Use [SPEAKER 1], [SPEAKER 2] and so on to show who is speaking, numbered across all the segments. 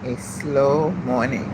[SPEAKER 1] A slow morning.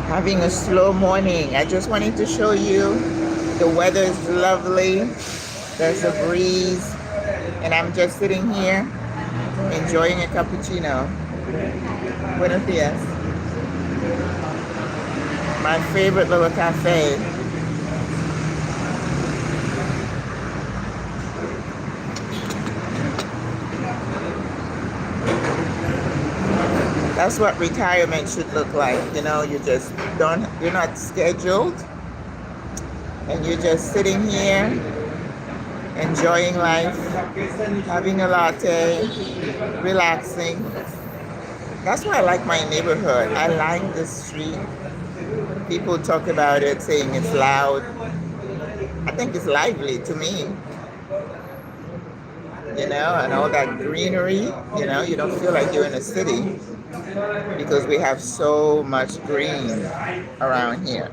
[SPEAKER 1] Having a slow morning. I just wanted to show you the weather is lovely. There's a breeze, and I'm just sitting here enjoying a cappuccino. Buenos dias. My favorite little cafe. That's what retirement should look like. You know, you're not scheduled, and you're just sitting here enjoying life, having a latte, relaxing. That's why I like my neighborhood. I like the street. People talk about it, saying it's loud. I think it's lively to me. You know, and all that greenery, you know, you don't feel like you're in a city because we have so much green around here.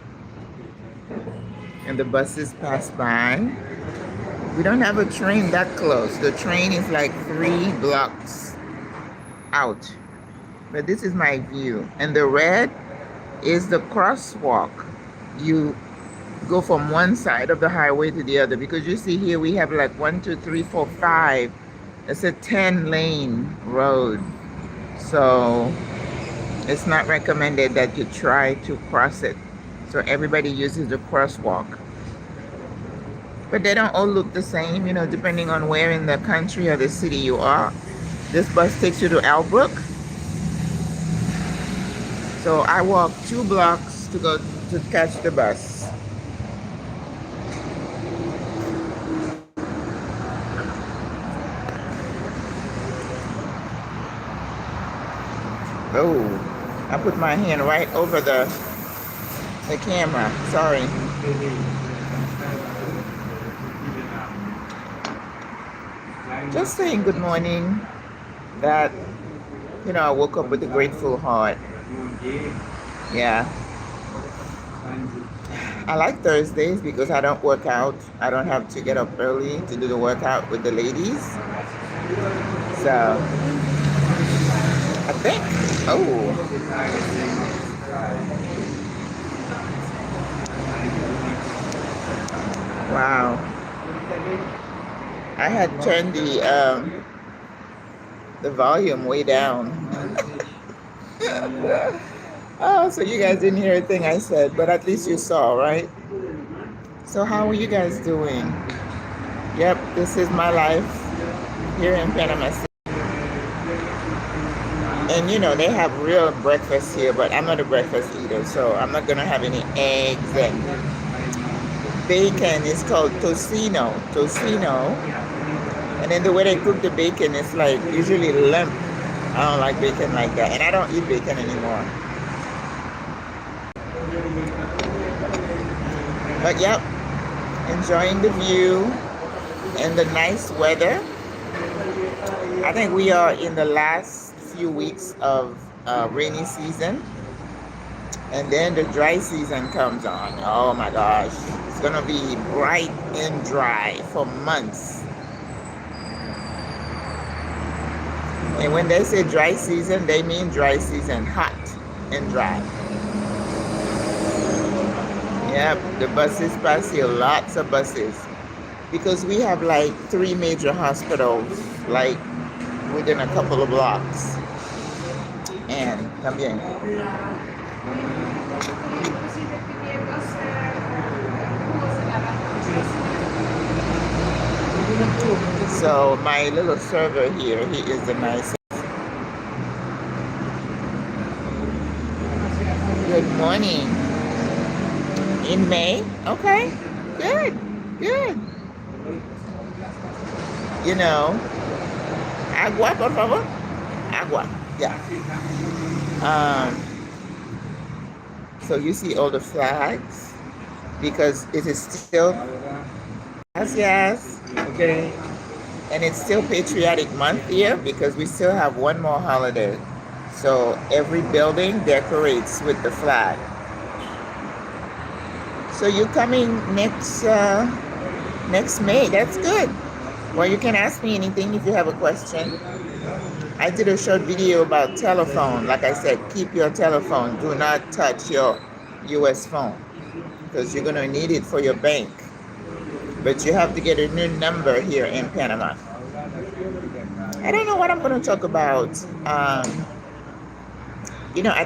[SPEAKER 1] And the buses pass by. We don't have a train that close. The train is like 3 blocks out. But this is my view. And the red is the crosswalk. You go from one side of the highway to the other, because you see here we have like 1, 2, 3, 4, 5. It's a 10-lane road. So it's not recommended that you try to cross it. So everybody uses the crosswalk. But they don't all look the same, you know, depending on where in the country or the city you are. This bus takes you to Albrook. So I walk 2 blocks to go to catch the bus. Oh, I put my hand right over the The camera, sorry. Just saying good morning. That, I woke up with a grateful heart. Yeah. I like Thursdays because I don't work out. I don't have to get up early to do the workout with the ladies. So, I think, wow. I had turned the volume way down. Oh, so you guys didn't hear a thing I said, but at least you saw, right? So how are you guys doing? Yep, this is my life here in Panama City. And they have real breakfast here, but I'm not a breakfast eater, so I'm not gonna have any eggs and bacon. Is called tocino. And then the way they cook the bacon is like usually limp. I don't like bacon like that, and I don't eat bacon anymore. But yep, enjoying the view and the nice weather. I think we are in the last few weeks of rainy season, and then the dry season comes on. Oh my gosh, it's gonna be bright and dry for months. And when they say dry season, they mean dry season, hot and dry. Yep, the buses pass here, lots of buses. Because we have like 3 major hospitals, like within a couple of blocks. And también. So my little server here, he is the nicest. Good morning. In May? Okay, good. Agua, por favor. Agua, yeah. So you see all the flags because it is still, yes. Okay. And it's still Patriotic Month here because we still have one more holiday. So every building decorates with the flag. So you're coming next May. That's good. Well, you can ask me anything if you have a question. I did a short video about telephone. Like I said, keep your telephone. Do not touch your US phone because you're going to need it for your bank. But you have to get a new number here in Panama. I don't know what I'm going to talk about. I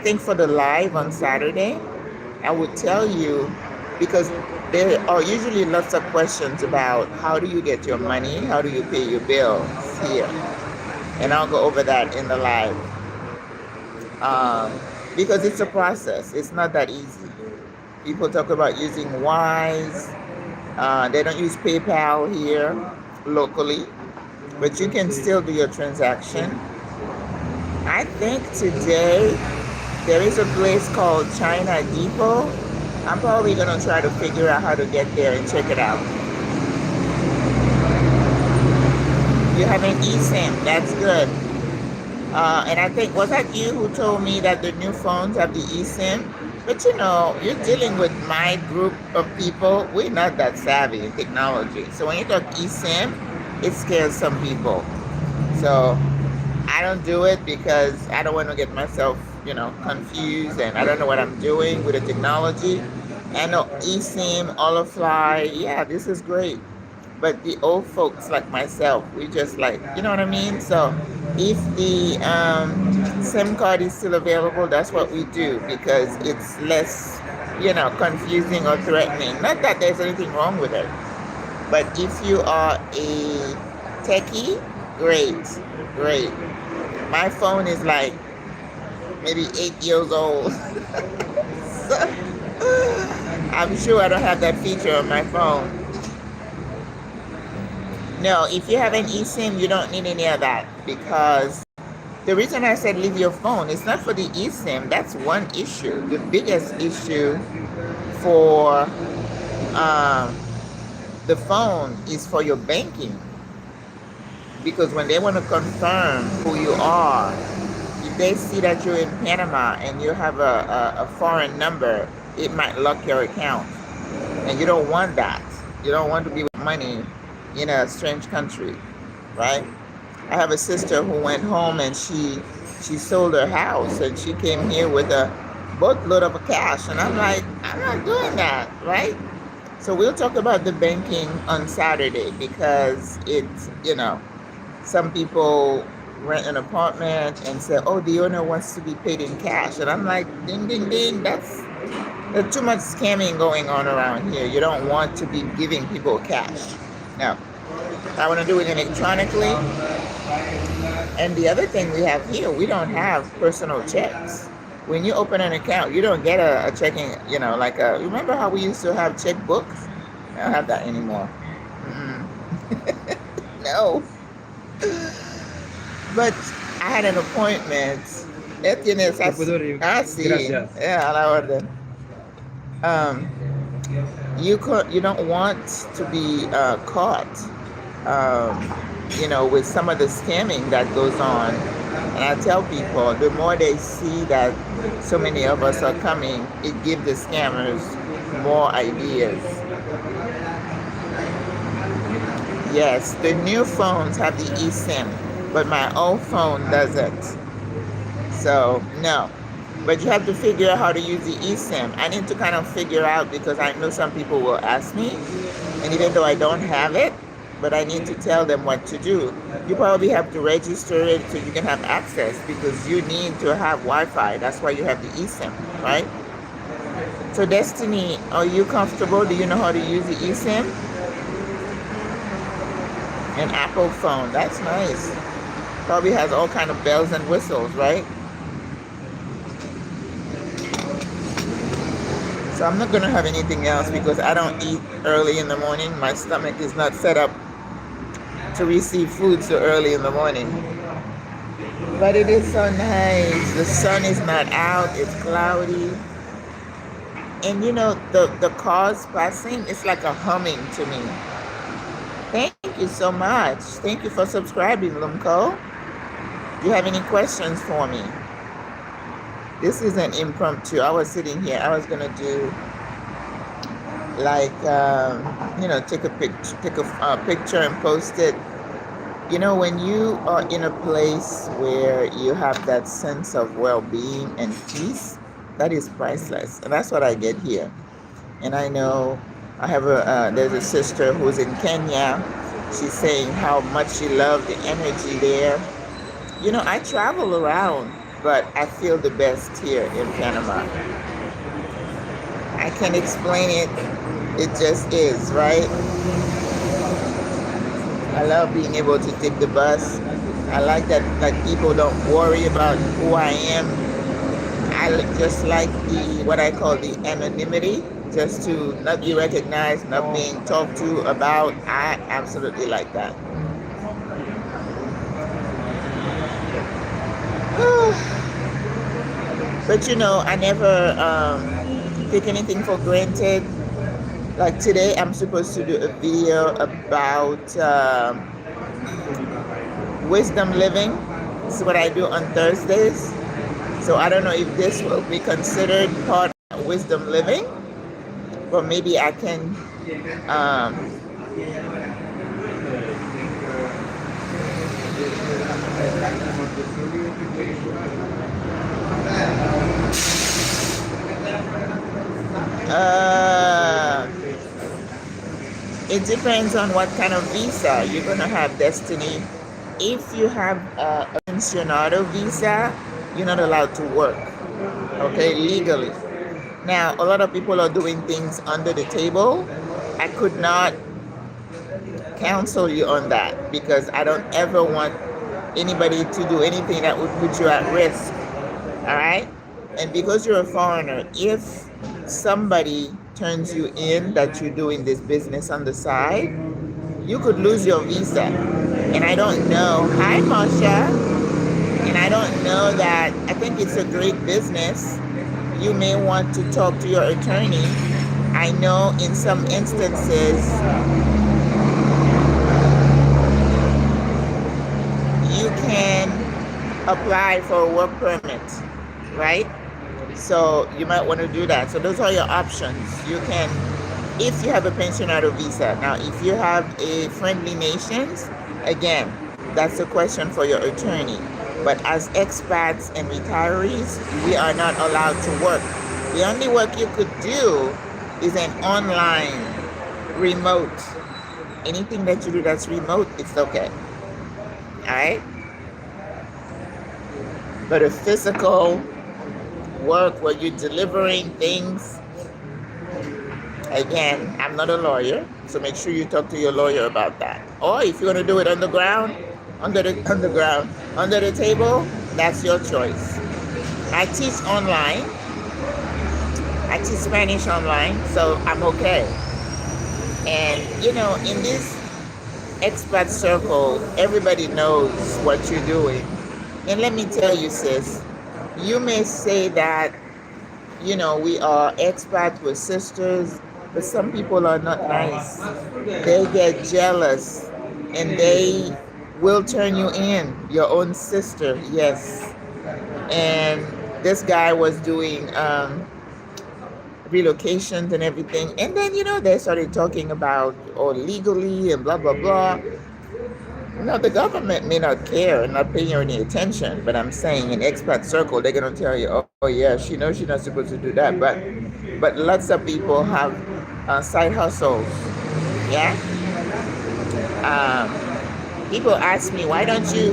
[SPEAKER 1] think for the live on Saturday, I would tell you, because there are usually lots of questions about how do you get your money, how do you pay your bills here. And I'll go over that in the live. Because it's a process. It's not that easy. People talk about using Wise. They don't use PayPal here locally, but you can still do your transaction. I think today there is a place called China Depot. I'm probably going to try to figure out how to get there and check it out. You have an eSIM. That's good. And I think, was that you who told me that the new phones have the eSIM? But you're dealing with my group of people. We're not that savvy in technology. So when you talk eSIM, it scares some people. So I don't do it because I don't want to get myself, confused, and I don't know what I'm doing with the technology. I know eSIM, Olafly, yeah, this is great. But the old folks like myself, we just like, you know what I mean? So if the SIM card is still available, that's what we do because it's less, confusing or threatening. Not that there's anything wrong with it. But if you are a techie, great. My phone is like maybe 8 years old. So, I'm sure I don't have that feature on my phone. No, if you have an eSIM, you don't need any of that because the reason I said leave your phone, it's not for the eSIM. That's one issue. The biggest issue for the phone is for your banking, because when they want to confirm who you are, if they see that you're in Panama and you have a foreign number, it might lock your account. And you don't want that. You don't want to be with money in a strange country, right? I have a sister who went home and she sold her house and she came here with a boatload of cash. And I'm like, I'm not doing that, right? So we'll talk about the banking on Saturday, because it's, some people rent an apartment and say, oh, the owner wants to be paid in cash. And I'm like, ding, ding, ding, there's too much scamming going on around here. You don't want to be giving people cash. No, I want to do it electronically. And the other thing we have here, we don't have personal checks. When you open an account, you don't get a checking, remember how we used to have checkbooks? I don't have that anymore. No. But I had an appointment. Yeah, a la orden. You don't want to be caught, with some of the scamming that goes on. And I tell people, the more they see that so many of us are coming, it gives the scammers more ideas. Yes, the new phones have the eSIM, but my old phone doesn't. So, no. But you have to figure out how to use the eSIM. I need to kind of figure out, because I know some people will ask me, and even though I don't have it, but I need to tell them what to do. You probably have to register it so you can have access, because you need to have Wi-Fi. That's why you have the eSIM, right? So Destiny, are you comfortable? Do you know how to use the eSIM? An Apple phone, that's nice. Probably has all kind of bells and whistles, right? So I'm not gonna have anything else because I don't eat early in the morning. My stomach is not set up to receive food so early in the morning. But it is so nice. The sun is not out, it's cloudy. And the cars passing, it's like a humming to me. Thank you so much. Thank you for subscribing, Lumco. Do you have any questions for me? This is an impromptu. I was sitting here. I was gonna do take a picture and post it. When you are in a place where you have that sense of well-being and peace, that is priceless, and that's what I get here. And I know I have there's a sister who's in Kenya. She's saying how much she loved the energy there. I travel around, but I feel the best here in Panama. I can't explain it. It just is, right? I love being able to take the bus. I like that people don't worry about who I am. I just like what I call the anonymity, just to not be recognized, not being talked to about. I absolutely like that. But I never take anything for granted. Like today, I'm supposed to do a video about wisdom living. This is what I do on Thursdays. So I don't know if this will be considered part of wisdom living, but maybe I can it depends on what kind of visa you're gonna have, Destiny. If you have a pensionado visa, you're not allowed to work, okay, legally. Now, a lot of people are doing things under the table. I could not counsel you on that because I don't ever want anybody to do anything that would put you at risk, all right? And because you're a foreigner, if somebody turns you in that you're doing this business on the side, you could lose your visa. And I don't know. Hi, Marsha. And I don't know that. I think it's a great business. You may want to talk to your attorney I know in some instances you can apply for a work permit, right? So you might want to do that. So those are your options. You can, if you have a pensionado visa. Now, if you have a friendly nations, again, that's a question for your attorney. But as expats and retirees, we are not allowed to work. The only work you could do is an online, remote. Anything that you do that's remote, it's okay. All right? But a physical work where you're delivering things, again, I'm not a lawyer, so make sure you talk to your lawyer about that. Or if you want to do it underground, under the table, that's your choice. I teach online. I teach Spanish online, so I'm okay. And you know, in this expat circle, everybody knows what you're doing. And let me tell you, sis, you may say that, you know, we are expats, we're sisters, but some people are not nice. They get jealous and they will turn you in, your own sister, yes. And this guy was doing relocations and everything. And then, you know, they started talking about, oh, legally and blah, blah, blah. No, the government may not care and not pay you any attention, but I'm saying in expat circle, they're going to tell you, oh yeah, she knows she's not supposed to do that. But lots of people have side hustles, yeah? People ask me, why don't you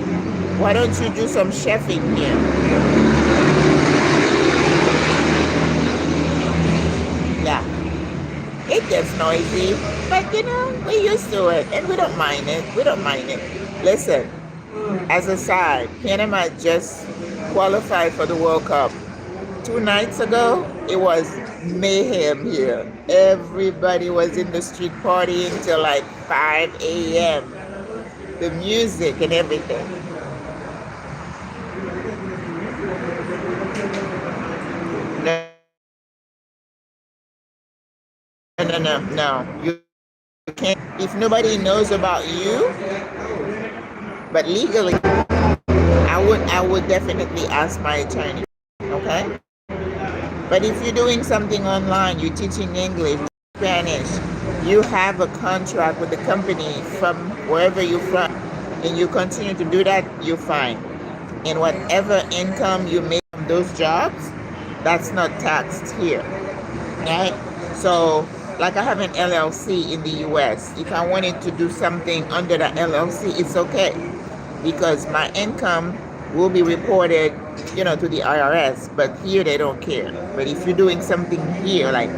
[SPEAKER 1] do some chefing here? Yeah, it gets noisy, but you know, we're used to it and we don't mind it. Listen, as a side, Panama just qualified for the World Cup. 2 nights ago, it was mayhem here. Everybody was in the street partying till like 5 a.m. The music and everything. No. You can't. If nobody knows about you, but legally, I would definitely ask my attorney. Okay. But if you're doing something online, you're teaching English, Spanish, you have a contract with the company from wherever you're from, and you continue to do that, you're fine. And whatever income you make from those jobs, that's not taxed here, right? So, like I have an LLC in the US. If I wanted to do something under the LLC, it's okay, because my income will be reported, you know, to the IRS, but here they don't care. But if you're doing something here, like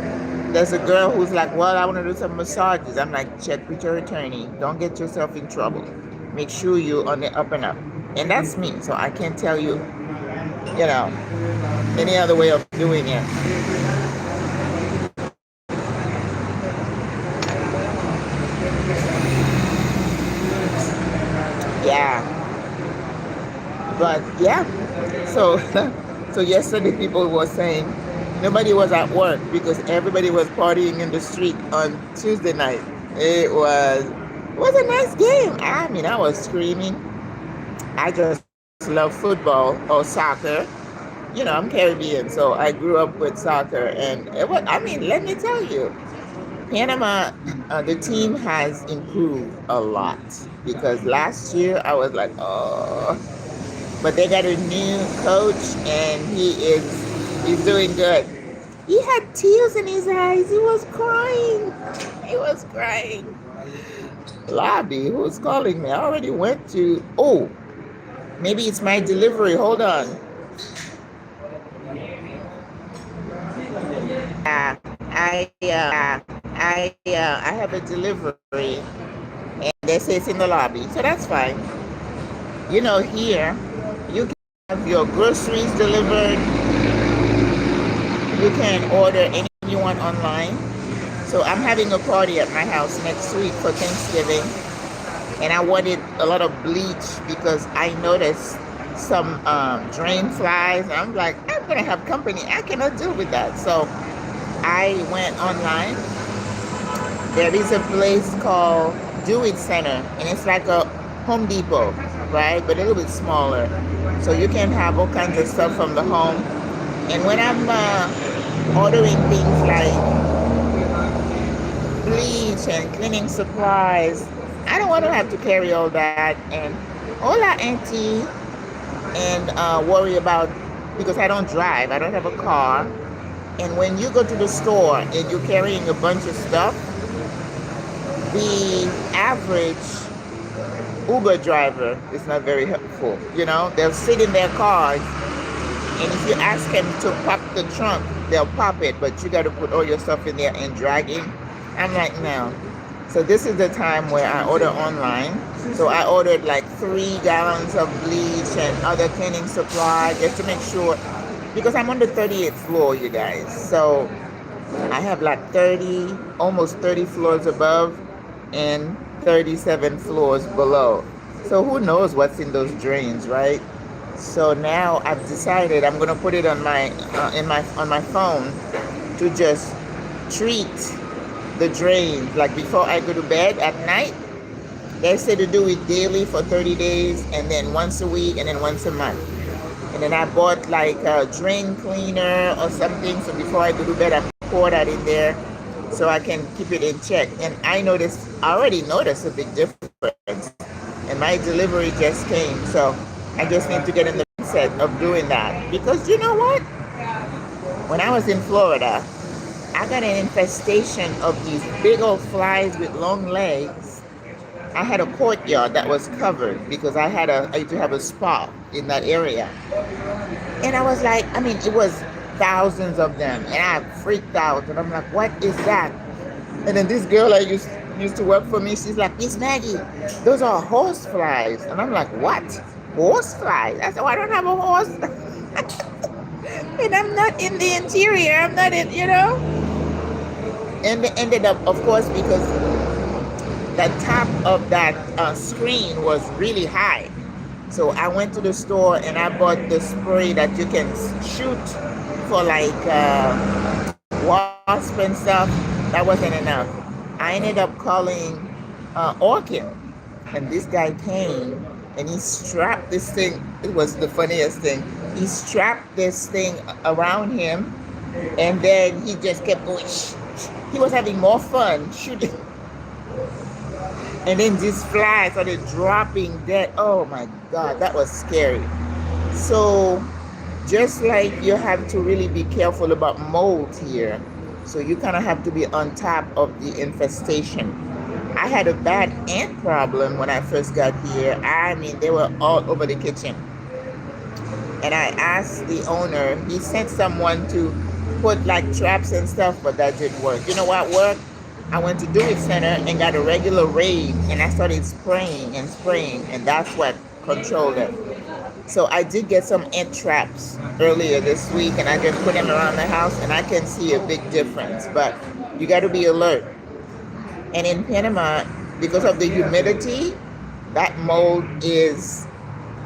[SPEAKER 1] there's a girl who's like, well, I want to do some massages. I'm like, check with your attorney. Don't get yourself in trouble. Make sure you're on the up and up. And that's me, so I can't tell you, you know, any other way of doing it. Yeah. But yeah, so yesterday people were saying nobody was at work because everybody was partying in the street on Tuesday night. It was a nice game. I mean, I was screaming. I just love football or soccer. You know, I'm Caribbean, so I grew up with soccer, and I mean, let me tell you, Panama, the team has improved a lot, because last year I was like, oh. But they got a new coach, and he's doing good. He had tears in his eyes. He was crying. Lobby, who's calling me? I already went to. Oh, maybe it's my delivery. Hold on. I have a delivery, and they say it's in the lobby, so that's fine. You know, here you can have your groceries delivered. You can order anything you want online. So I'm having a party at my house next week for Thanksgiving, and I wanted a lot of bleach because I noticed some drain flies. I'm like, I'm gonna have company. I cannot deal with that. So I went online. There is a place called Do It Center, and it's like a Home Depot, right? But a little bit smaller. So you can have all kinds of stuff from the home. And when I'm ordering things like bleach and cleaning supplies, I don't want to have to carry all that and hola auntie and worry about, because I don't drive, I don't have a car. And when you go to the store and you're carrying a bunch of stuff, the average Uber driver is not very helpful. You know, they'll sit in their cars, and if you ask them to pop the trunk, they'll pop it, but you got to put all your stuff in there and dragging. I'm like, no. So this is the time where I order online. So I ordered like 3 gallons of bleach and other cleaning supply just to make sure, because I'm on the 38th floor, you guys. So I have like almost 30 floors above and 37 floors below. So who knows what's in those drains, right? So now I've decided I'm gonna put it on my on my phone to just treat the drains. Like before I go to bed at night, they say to do it daily for 30 days, and then once a week, and then once a month. And then I bought like a drain cleaner or something. So before I go to bed, I pour that in there so I can keep it in check. And I already noticed a big difference. And my delivery just came. So I just need to get in the mindset of doing that. Because you know what? When I was in Florida, I got an infestation of these big old flies with long legs. I had a courtyard that was covered because I used to have a spa in that area. And I was like, it was thousands of them, and I freaked out. And I'm like, what is that? And then this girl I used to work for me, she's like, Miss Maggie, those are horse flies. And I'm like, what? Horse flies? I said, oh, I don't have a horse. And I'm not in the interior. I'm not in, And they ended up, of course, because the top of that screen was really high. So I went to the store and I bought the spray that you can shoot for like wasp and stuff. That wasn't enough. I ended up calling Orchid, and this guy came and he strapped this thing. It was the funniest thing. He strapped this thing around him, and then he just kept going. He was having more fun shooting. And then these flies started dropping dead. Oh my God, that was scary. So just like you have to really be careful about mold here, so you kind of have to be on top of the infestation. I had a bad ant problem when I first got here. They were all over the kitchen. And I asked the owner, he sent someone to put like traps and stuff, but that didn't work. You know what worked? I went to Do It Center and got a regular raid, and I started spraying, and that's what controlled it. So I did get some ant traps earlier this week, and I just put them around the house, and I can see a big difference. But you got to be alert. And in Panama, because of the humidity, that mold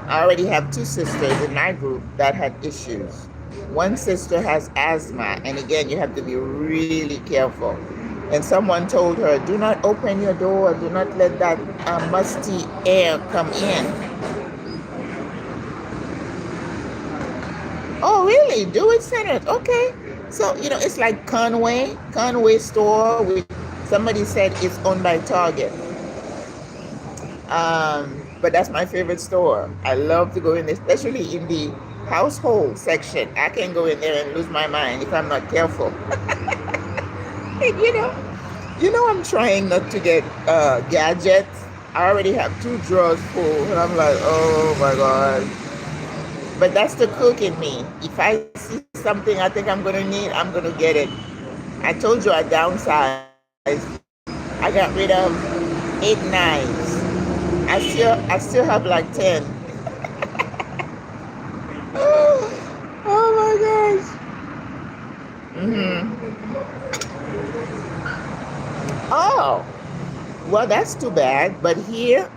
[SPEAKER 1] I already have 2 sisters in my group that had issues. One sister has asthma, and again, you have to be really careful. And someone told her, do not open your door, do not let that musty air come in. Oh, really? Do It Center. Okay. So, it's like Conway store, which somebody said it's owned by Target. But that's my favorite store. I love to go in there, especially in the household section. I can go in there and lose my mind if I'm not careful. And I'm trying not to get gadgets. I already have 2 drawers full, and I'm like, oh my God. But that's the cook in me. If I see something I think I'm gonna need, I'm gonna get it. I told you I downsized. I got rid of 8 knives. I still have like 10. Oh my gosh. Oh, well, that's too bad. But here,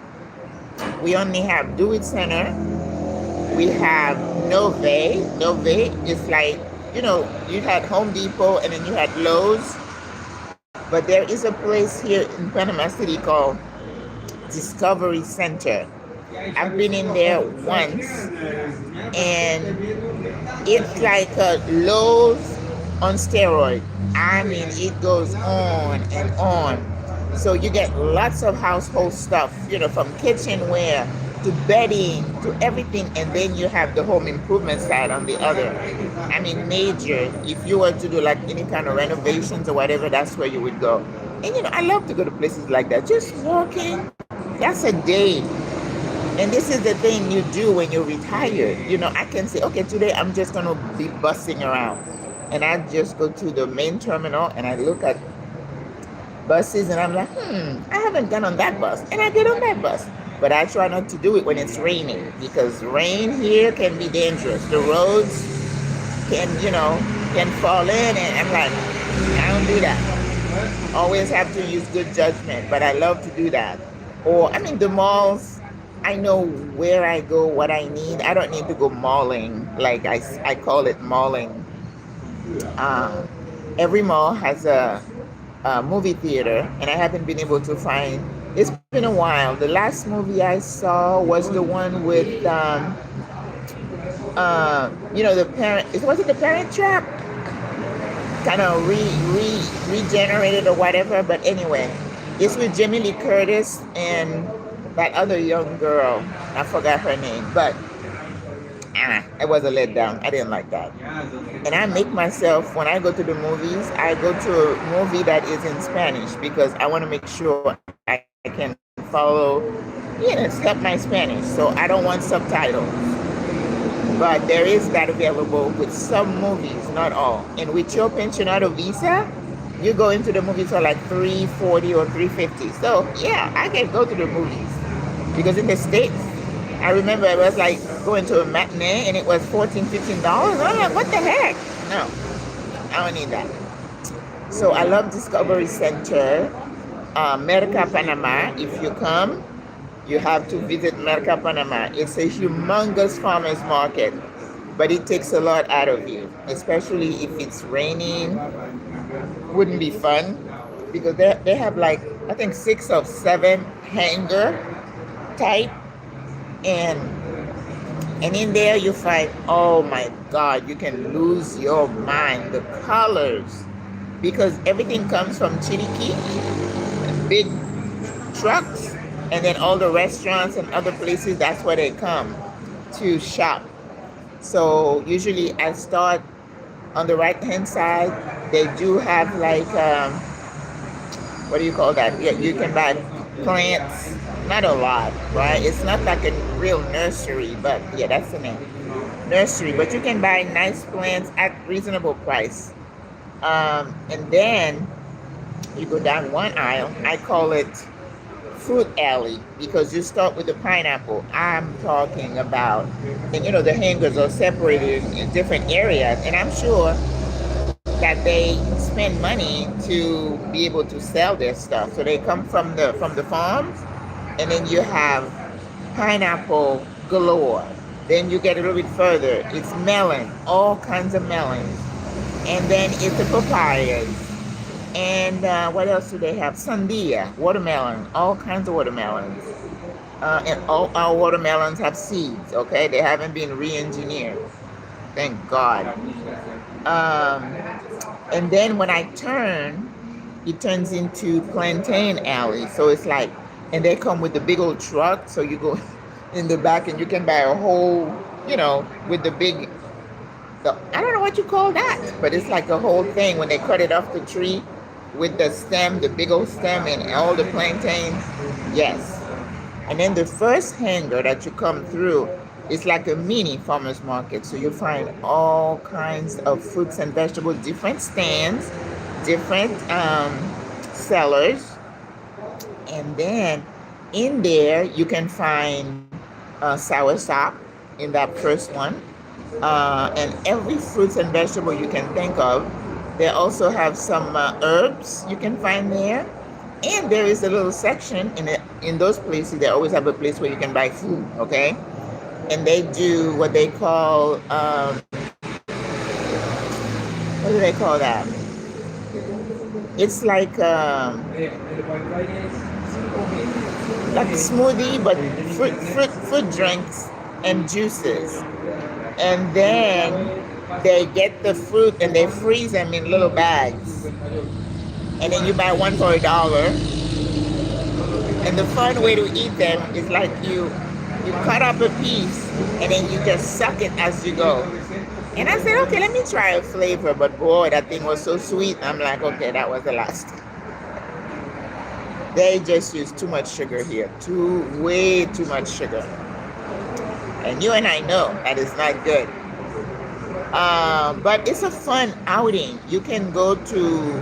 [SPEAKER 1] we only have Do It Center. We have Nove. Nove is like you had Home Depot and then you had Lowe's, but there is a place here in Panama City called Discovery Center. I've been in there once, and it's like a Lowe's on steroid. I mean, it goes on and on. So you get lots of household stuff, from kitchenware to bedding to everything, and then you have the home improvement side on the other. I mean, major. If you were to do like any kind of renovations or whatever, that's where you would go. And I love to go to places like that. Just walking, that's a day. And this is the thing you do when you're retired. I can say, okay, today I'm just going to be bussing around. And I just go to the main terminal and I look at buses and I'm like, I haven't gone on that bus. And I get on that bus. But I try not to do it when it's raining, because rain here can be dangerous. The roads can fall in, and I'm like, I don't do that. Always have to use good judgment, but I love to do that. Or, the malls, I know where I go, what I need. I don't need to go malling, like I call it malling. Every mall has a movie theater, and I haven't been able to find. It's been a while. The last movie I saw was the one with the Parent. Was it The Parent Trap? Kind of regenerated or whatever. But anyway, it's with Jamie Lee Curtis and that other young girl. I forgot her name, but it was a letdown. I didn't like that. And I make myself, when I go to the movies, I go to a movie that is in Spanish, because I want to make sure I can follow, help my Spanish. So I don't want subtitles. But there is that available with some movies, not all. And with your pensionado visa, you go into the movies for like $3.40 or $3.50. So yeah, I can go to the movies. Because in the States, I remember it was like going to a matinee and it was $14, $15. I'm like, what the heck? No, I don't need that. So I love Discovery Center. Merca Panama. If you come, you have to visit Merca Panama. It's a humongous farmers market, but it takes a lot out of you, especially if it's raining. Wouldn't be fun, because they have like, I think 6 or 7 hanger type, and in there you find, oh my God, you can lose your mind. The colors, because everything comes from Chiriquí, big trucks, and then all the restaurants and other places, that's where they come to shop. So usually I start on the right hand side. They do have like what do you call that? Yeah, you can buy plants, not a lot, right? It's not like a real nursery, but yeah, that's the name, nursery. But you can buy nice plants at reasonable price. And then you go down one aisle. I call it fruit alley, because you start with the pineapple. I'm talking about, and the hangers are separated in different areas, and I'm sure that they spend money to be able to sell their stuff. So they come from the farms, and then you have pineapple galore. Then you get a little bit further, it's melon, all kinds of melons, and then it's the papayas. And what else do they have? Sandia, watermelon, all kinds of watermelons. And all our watermelons have seeds, okay? They haven't been re-engineered. Thank God. And then when I turn, it turns into plantain alley. So it's like, and they come with the big old truck. So you go in the back and you can buy a whole, with the big, I don't know what you call that, but it's like a whole thing when they cut it off the tree with the stem, the big old stem and all the plantains. Yes. And then the first hanger that you come through is like a mini farmer's market. So you find all kinds of fruits and vegetables, different stands, different sellers. And then in there, you can find soursop in that first one. And every fruits and vegetable you can think of. They also have some herbs you can find there. And there is a little section in those places. They always have a place where you can buy food, okay? And they do what they call what do they call that? It's like a smoothie, but fruit drinks and juices. And then they get the fruit and they freeze them in little bags. And then you buy one for $1. And the fun way to eat them is like you cut up a piece and then you just suck it as you go. And I said, okay, let me try a flavor. But boy, that thing was so sweet. I'm like, okay, that was the last. They just use too much sugar here. Way too much sugar. And you and I know that is not good. But it's a fun outing. You can go to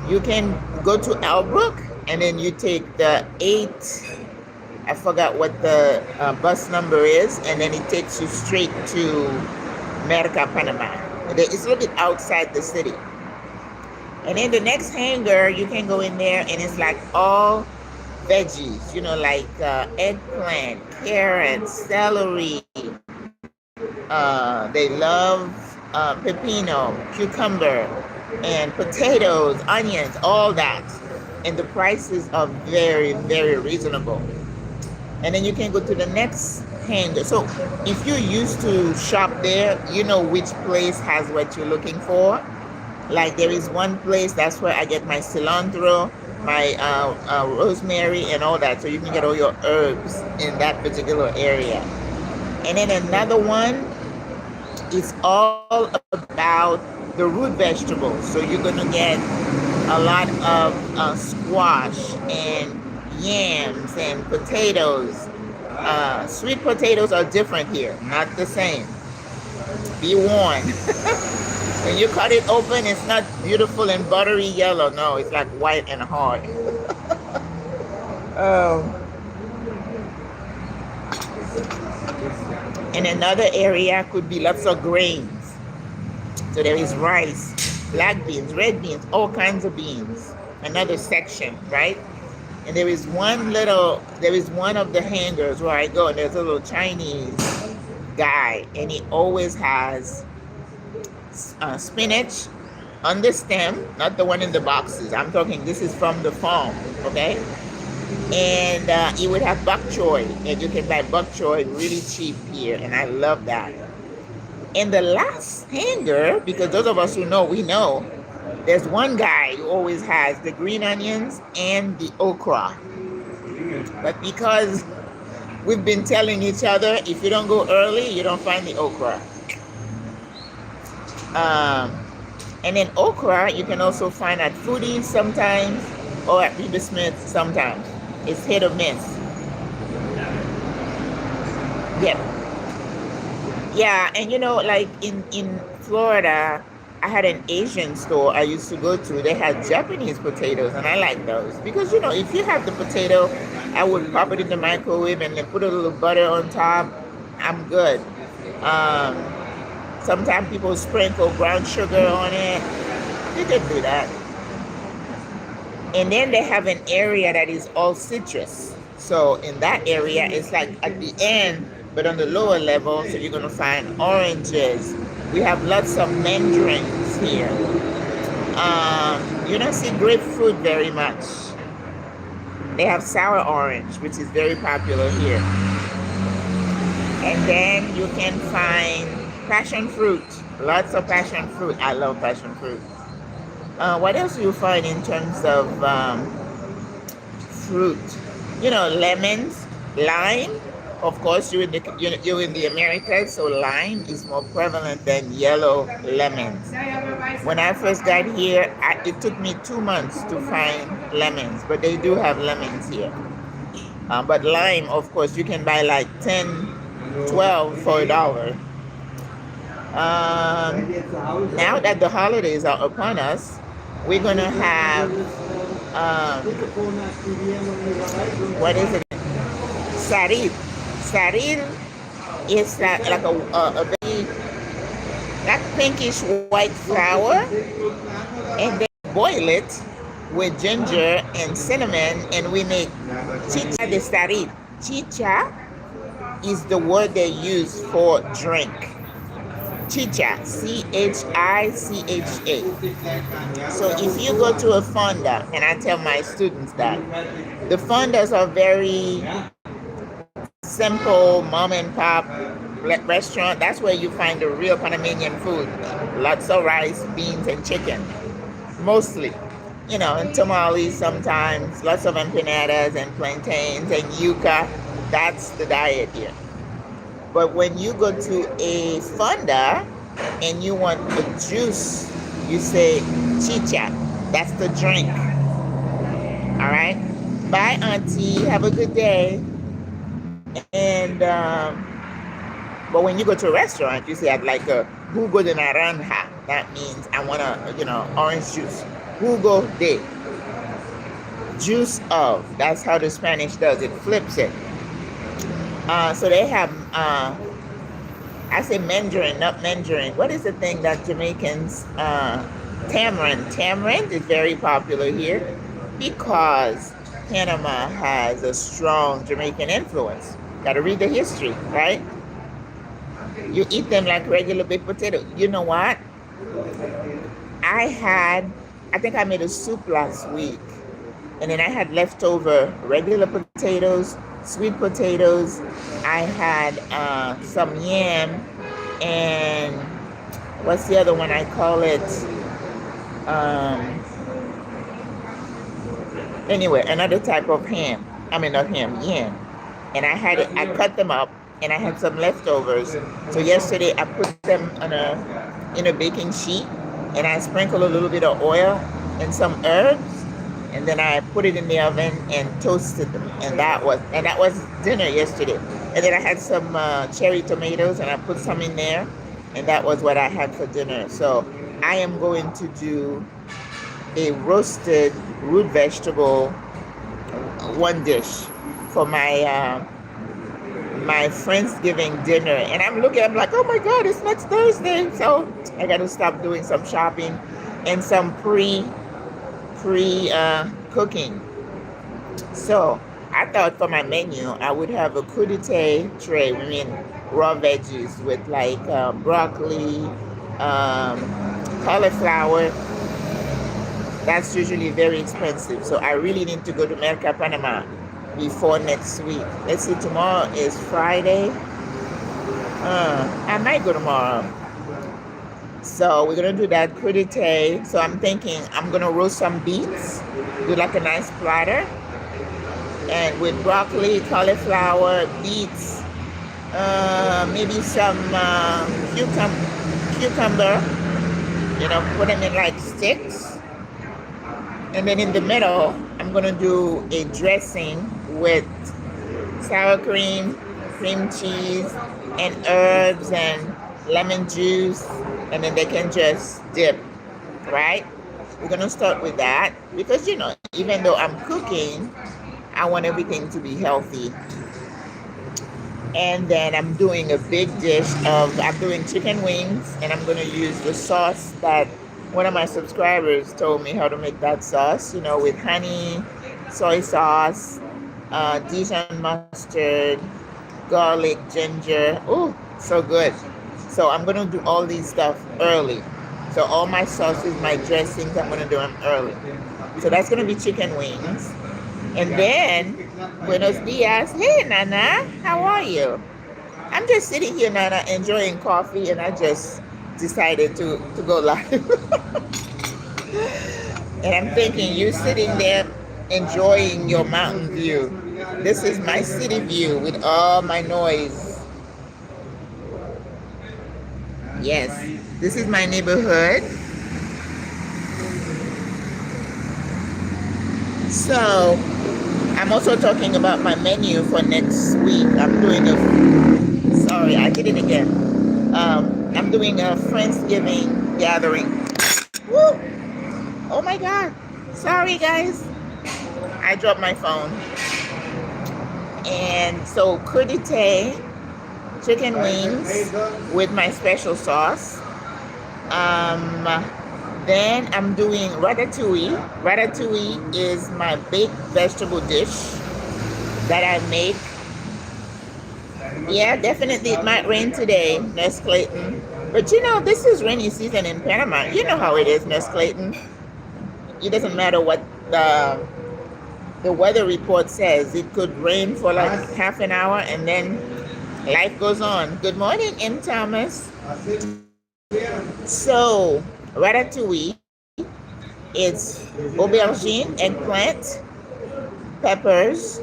[SPEAKER 1] Albrook, and then you take the 8, I forgot what the bus number is, and then it takes you straight to Merca, Panama. It's a little bit outside the city. And then the next hangar, you can go in there, and it's like all veggies, like eggplant, carrots, celery. They love pepino, cucumber, and potatoes, onions, all that. And the prices are very, very reasonable. And then you can go to the next hangar. So if you're used to shop there, you know which place has what you're looking for. Like there is one place, that's where I get my cilantro, my rosemary, and all that. So you can get all your herbs in that particular area. And then another one is all about the root vegetables. So you're going to get a lot of squash and yams and potatoes. Sweet potatoes are different here, not the same. Be warned. When you cut it open, it's not beautiful and buttery yellow. No, it's like white and hard. And another area could be lots of grains. So there is rice, black beans, red beans, all kinds of beans. Another section, right? And there is one of the hangars where I go, and there's a little Chinese guy, and he always has spinach on the stem, not the one in the boxes. I'm talking, this is from the farm, okay? And he would have bok choy, and you can buy bok choy really cheap here, and I love that. And the last hanger, because those of us who know, we know, there's one guy who always has the green onions and the okra. But because we've been telling each other, if you don't go early, you don't find the okra. And then okra, you can also find at Foodies sometimes, or at Bebe Smith sometimes. It's hit or miss. Yep. Yeah, and like in Florida, I had an Asian store I used to go to. They had Japanese potatoes, and I like those. Because, if you have the potato, I would pop it in the microwave and then put a little butter on top. I'm good. Sometimes people sprinkle brown sugar on it. You can do that. And then they have an area that is all citrus. So in that area, it's like at the end, but on the lower level, so you're going to find oranges. We have lots of mandarins here. You don't see grapefruit very much. They have sour orange, which is very popular here. And then you can find passion fruit. Lots of passion fruit. I love passion fruit. What else do you find in terms of fruit? Lemons, lime. Of course, you're in the Americas, so lime is more prevalent than yellow lemons. When I first got here, it took me 2 months to find lemons, but they do have lemons here. But lime, of course, you can buy like 10, 12 for $1. Now that the holidays are upon us, we're going to have, what is it? Sarid. Sarid is like a very, that pinkish white flour, and they boil it with ginger and cinnamon, and we make chicha de sarid. Chicha is the word they use for drink. Chicha, Chicha. So if you go to a fonda, and I tell my students that the fondas are very simple mom and pop restaurant. That's where you find the real Panamanian food. Lots of rice, beans, and chicken, mostly. You know, and tamales sometimes, lots of empanadas and plantains and yuca. That's the diet here. But when you go to a fonda and you want a juice, you say chicha. That's the drink. All right? Bye, Auntie. Have a good day. And, but when you go to a restaurant, you say, I'd like a jugo de naranja. That means I want a, orange juice. Jugo de. Juice of. That's how the Spanish does it. Flips it. So they have, I say mandarin, not mandarin. What is the thing that Jamaicans, tamarind. Tamarind is very popular here because Panama has a strong Jamaican influence. Got to read the history, right? You eat them like regular baked potato. You know what? I think I made a soup last week, and then I had leftover regular potatoes, sweet potatoes. I had some yam, and what's the other one? I call it, anyway, another type of ham. I mean, not ham, yam. And I cut them up, and I had some leftovers. So yesterday I put them in a baking sheet, and I sprinkled a little bit of oil and some herbs, and then I put it in the oven and toasted them. And that was dinner yesterday. And then I had some cherry tomatoes, and I put some in there, and that was what I had for dinner. So I am going to do a roasted root vegetable, one dish for my my Friendsgiving dinner. And I'm like, oh my God, it's next Thursday. So I got to stop doing some shopping and some pre cooking. So I thought for my menu, I would have a crudité tray, raw veggies with like broccoli, cauliflower. That's usually very expensive. So I really need to go to Merca Panama before next week. Let's see, tomorrow is Friday. I might go tomorrow. So we're going to do that crudité. So I'm thinking I'm going to roast some beets, do like a nice platter. And with broccoli, cauliflower, beets, maybe some cucumber, put them in like sticks. And then in the middle, I'm going to do a dressing with sour cream, cream cheese, and herbs and lemon juice. And then they can just dip, right? We're going to start with that because, even though I'm cooking, I want everything to be healthy. And then I'm doing a big dish I'm doing chicken wings, and I'm going to use the sauce that one of my subscribers told me how to make that sauce, with honey, soy sauce, Dijon mustard, garlic, ginger. Oh, so good. So I'm going to do all these stuff early. So all my sauces, my dressings, I'm going to do them early. So that's going to be chicken wings. And then, buenos dias. Hey, Nana, how are you? I'm just sitting here, Nana, enjoying coffee, and I just decided to go live. And I'm thinking, you sitting there enjoying your mountain view. This is my city view with all my noise. Yes, this is my neighborhood. So I'm also talking about my menu for next week. I'm doing sorry, I did it again. I'm doing a Friendsgiving gathering. Woo! Oh my God. Sorry, guys. I dropped my phone. And so crudité, chicken wings with my special sauce. Then I'm doing ratatouille. Ratatouille is my baked vegetable dish that I make. Yeah, definitely it might rain today, Ness Clayton. But you know, this is rainy season in Panama. You know how it is, Miss Clayton. It doesn't matter what the weather report says. It could rain for like half an hour and then life goes on. Good morning, M. Thomas. So, ratatouille, it's aubergine, eggplant, peppers,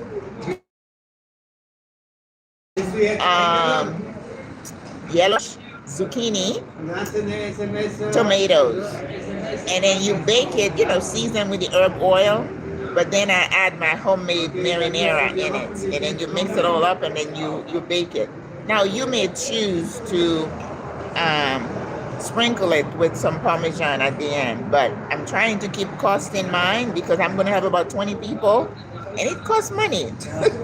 [SPEAKER 1] yellow zucchini, tomatoes, and then you bake it, you know, season with the herb oil, but then I add my homemade marinara in it, and then you mix it all up and then you bake it. Now you may choose to sprinkle it with some Parmesan at the end, but I'm trying to keep cost in mind because I'm going to have about 20 people, and it costs money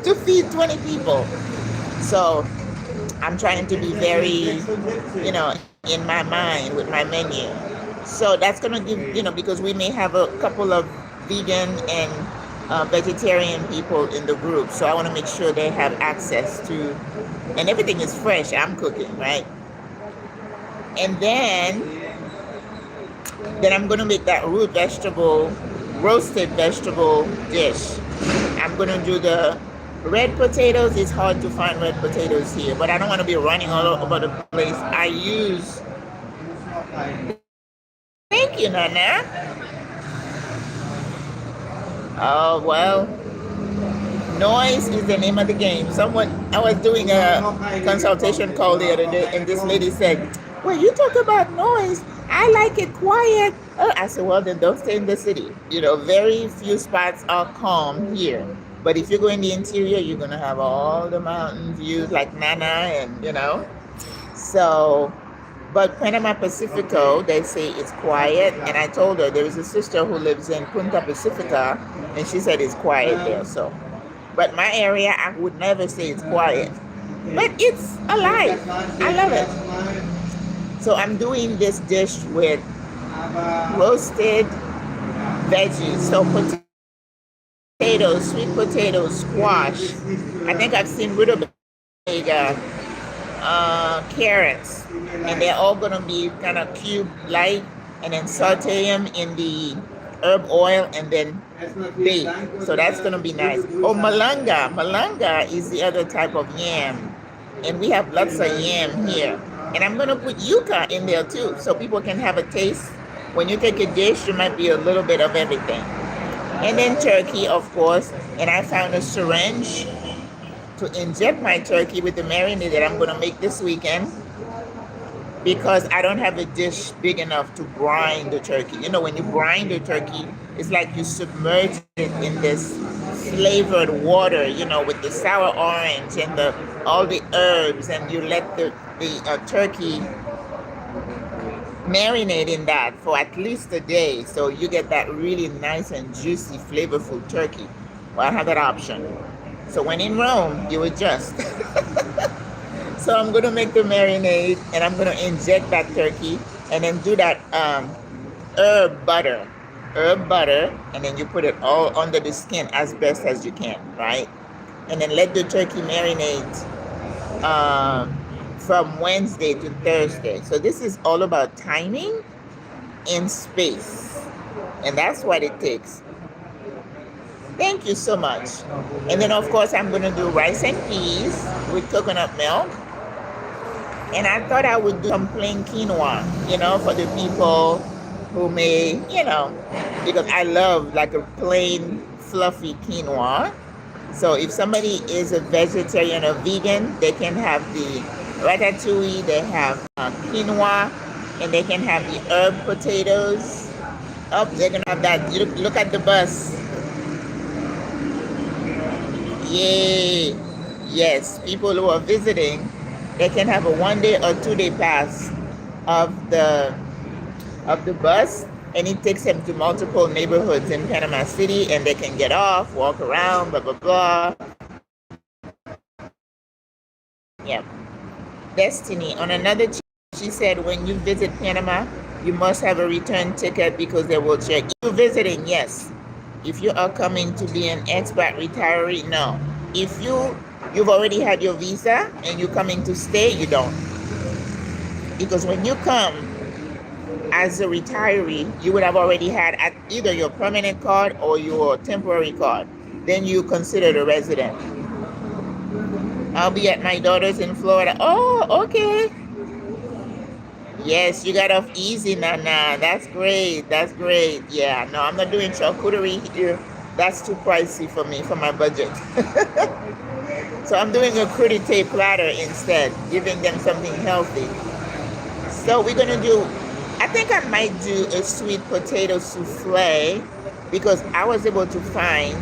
[SPEAKER 1] to feed 20 people. So I'm trying to be very, you know, in my mind with my menu. So that's going to give, you know, because we may have a couple of vegan and vegetarian people in the group. So I want to make sure they have access to, and everything is fresh. I'm cooking, right? And then I'm going to make that roasted vegetable dish. I'm going to do the red potatoes. It's hard to find red potatoes here, but I don't want to be running all over the place. I use, thank you, Nana. Oh, well, noise is the name of the game. I was doing a consultation call the other day, and this lady said, well, you talk about noise. I like it quiet. Oh, I said, well, then don't stay in the city. You know, very few spots are calm here. But if you go in the interior, you're going to have all the mountain views like Nana and, you know. So, but Panama Pacifico, they say it's quiet. And I told her there is a sister who lives in Punta Pacifica, and she said it's quiet there. So, but my area, I would never say it's quiet. But it's alive. I love it. So I'm doing this dish with roasted veggies. So potatoes, sweet potatoes, squash. I think I've seen rutabaga, carrots, and they're all gonna be kind of cube light, and then saute them in the herb oil and then bake. So that's gonna be nice. Oh, malanga. Malanga is the other type of yam, and we have lots of yam here. And I'm going to put yuca in there too, so people can have a taste. When you take a dish, there might be a little bit of everything. And then turkey, of course. And I found a syringe to inject my turkey with the marinade that I'm going to make this weekend, because I don't have a dish big enough to brine the turkey. You know, when you brine the turkey, it's like you submerge it in this flavored water, you know, with the sour orange and all the herbs, and you let the turkey marinate in that for at least a day, so you get that really nice and juicy, flavorful turkey. Well, I have that option. So when in Rome, you adjust. So I'm going to make the marinade, and I'm going to inject that turkey, and then do that herb butter, and then you put it all under the skin as best as you can, right? And then let the turkey marinate from Wednesday to Thursday. So this is all about timing and space, and that's what it takes. Thank you so much. And then, of course, I'm going to do rice and peas with coconut milk. And I thought I would do some plain quinoa, you know, for the people who may, you know, because I love like a plain, fluffy quinoa. So if somebody is a vegetarian or vegan, they can have the ratatouille, they have quinoa, and they can have the herb potatoes. Oh, they're going to have that. Look at the bus. Yay. Yes, people who are visiting, they can have a 1-day or 2-day pass of the bus, and it takes them to multiple neighborhoods in Panama City, and they can get off, walk around, blah, blah, blah. Yeah. Destiny, on another, she said, when you visit Panama, you must have a return ticket because they will check. If you're visiting, yes. If you are coming to be an expat retiree, no. If you've already had your visa and you're coming to stay, you don't. because when you come as a retiree, you would have already had either your permanent card or your temporary card. Then you considered a resident. I'll be at my daughter's in Florida. Oh, okay. Yes, you got off easy, Nana. That's great. That's great. Yeah, no, I'm not doing charcuterie here. That's too pricey for me, for my budget. So I'm doing a crudité platter instead, giving them something healthy. So we're going to do, I think I might do a sweet potato souffle because I was able to find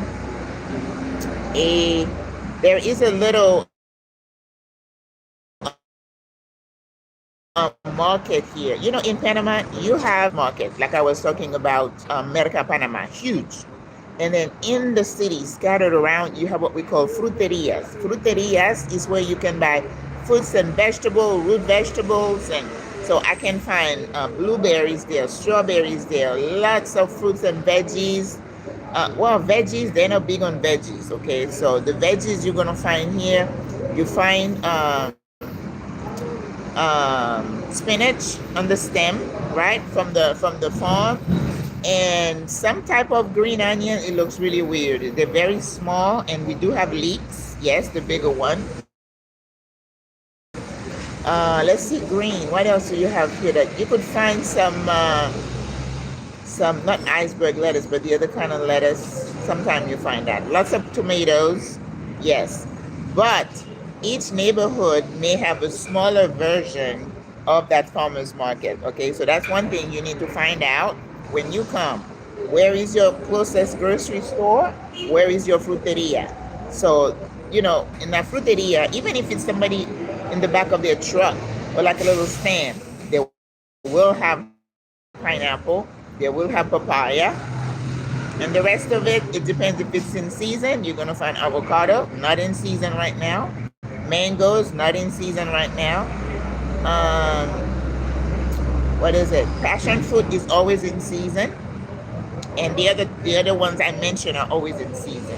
[SPEAKER 1] there is a little market here. You know, in Panama, you have markets, like I was talking about Merca Panama, huge. And then in the city, scattered around, you have what we call fruterias. Fruterias is where you can buy fruits and vegetables, root vegetables. And so I can find blueberries there, strawberries there, lots of fruits and veggies. Well, veggies, they're not big on veggies, okay? So the veggies you're going to find here, you find spinach on the stem, right, from the farm, and some type of green onion. It looks really weird. They're very small, and we do have leeks. Yes, the bigger one. Let's see, green. What else do you have here? That you could find some not iceberg lettuce, but the other kind of lettuce. Sometimes you find that. Lots of tomatoes. Yes, but each neighborhood may have a smaller version of that farmer's market. Okay, so that's one thing you need to find out when you come. Where is your closest grocery store? Where is your fruteria? So, you know, in that fruteria, even if it's somebody in the back of their truck or like a little stand, they will have pineapple, they will have papaya, and the rest of it, it depends if it's in season. You're going to find avocado, not in season right now. Mangoes, not in season right now. What is it? Passion fruit is always in season. And the other ones I mentioned are always in season.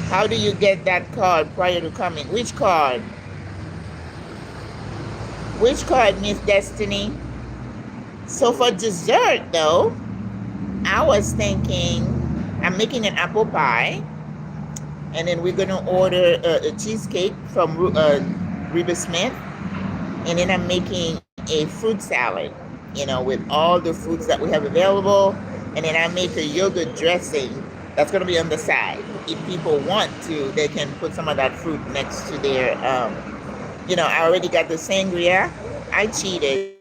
[SPEAKER 1] How do you get that card prior to coming? Which card? Which card, Miss Destiny? So for dessert, though, I was thinking I'm making an apple pie. And then we're going to order a cheesecake from Reba Smith. And then I'm making a fruit salad, you know, with all the fruits that we have available. And then I make a yogurt dressing that's going to be on the side. If people want to, they can put some of that fruit next to their, you know, I already got the sangria. I cheated.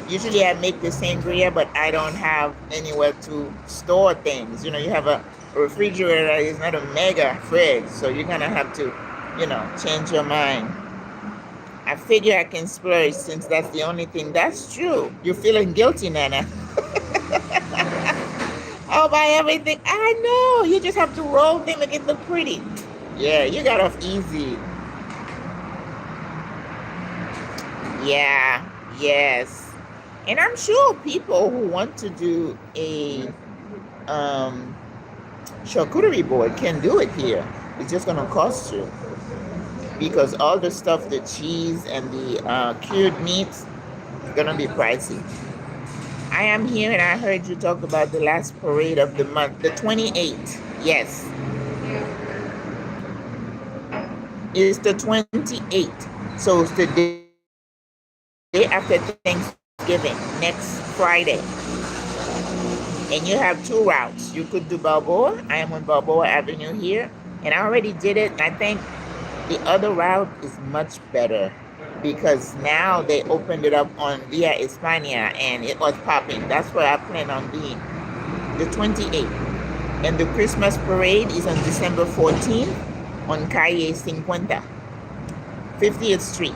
[SPEAKER 1] Usually I make the sangria, but I don't have anywhere to store things. You know, you have a refrigerator that is not a mega fridge, so you're going to have to, you know, change your mind. I figure I can splurge since that's the only thing. That's true. You're feeling guilty, Nana. I'll buy everything. I know. You just have to roll them and it look pretty. Yeah, you got off easy. Yeah, yes. And I'm sure people who want to do a charcuterie board can do it here. It's just going to cost you. Because all the stuff, the cheese and the cured meats, is going to be pricey. I am here and I heard you talk about the last parade of the month, the 28th. Yes. It's the 28th. So it's the day after Thanksgiving, next Friday. And you have two routes. You could do Balboa. I am on Balboa Avenue here. And I already did it. And I think the other route is much better because now they opened it up on Via España and it was popping. That's where I plan on being, the 28th. And the Christmas parade is on December 14th on Calle 50, 50th Street.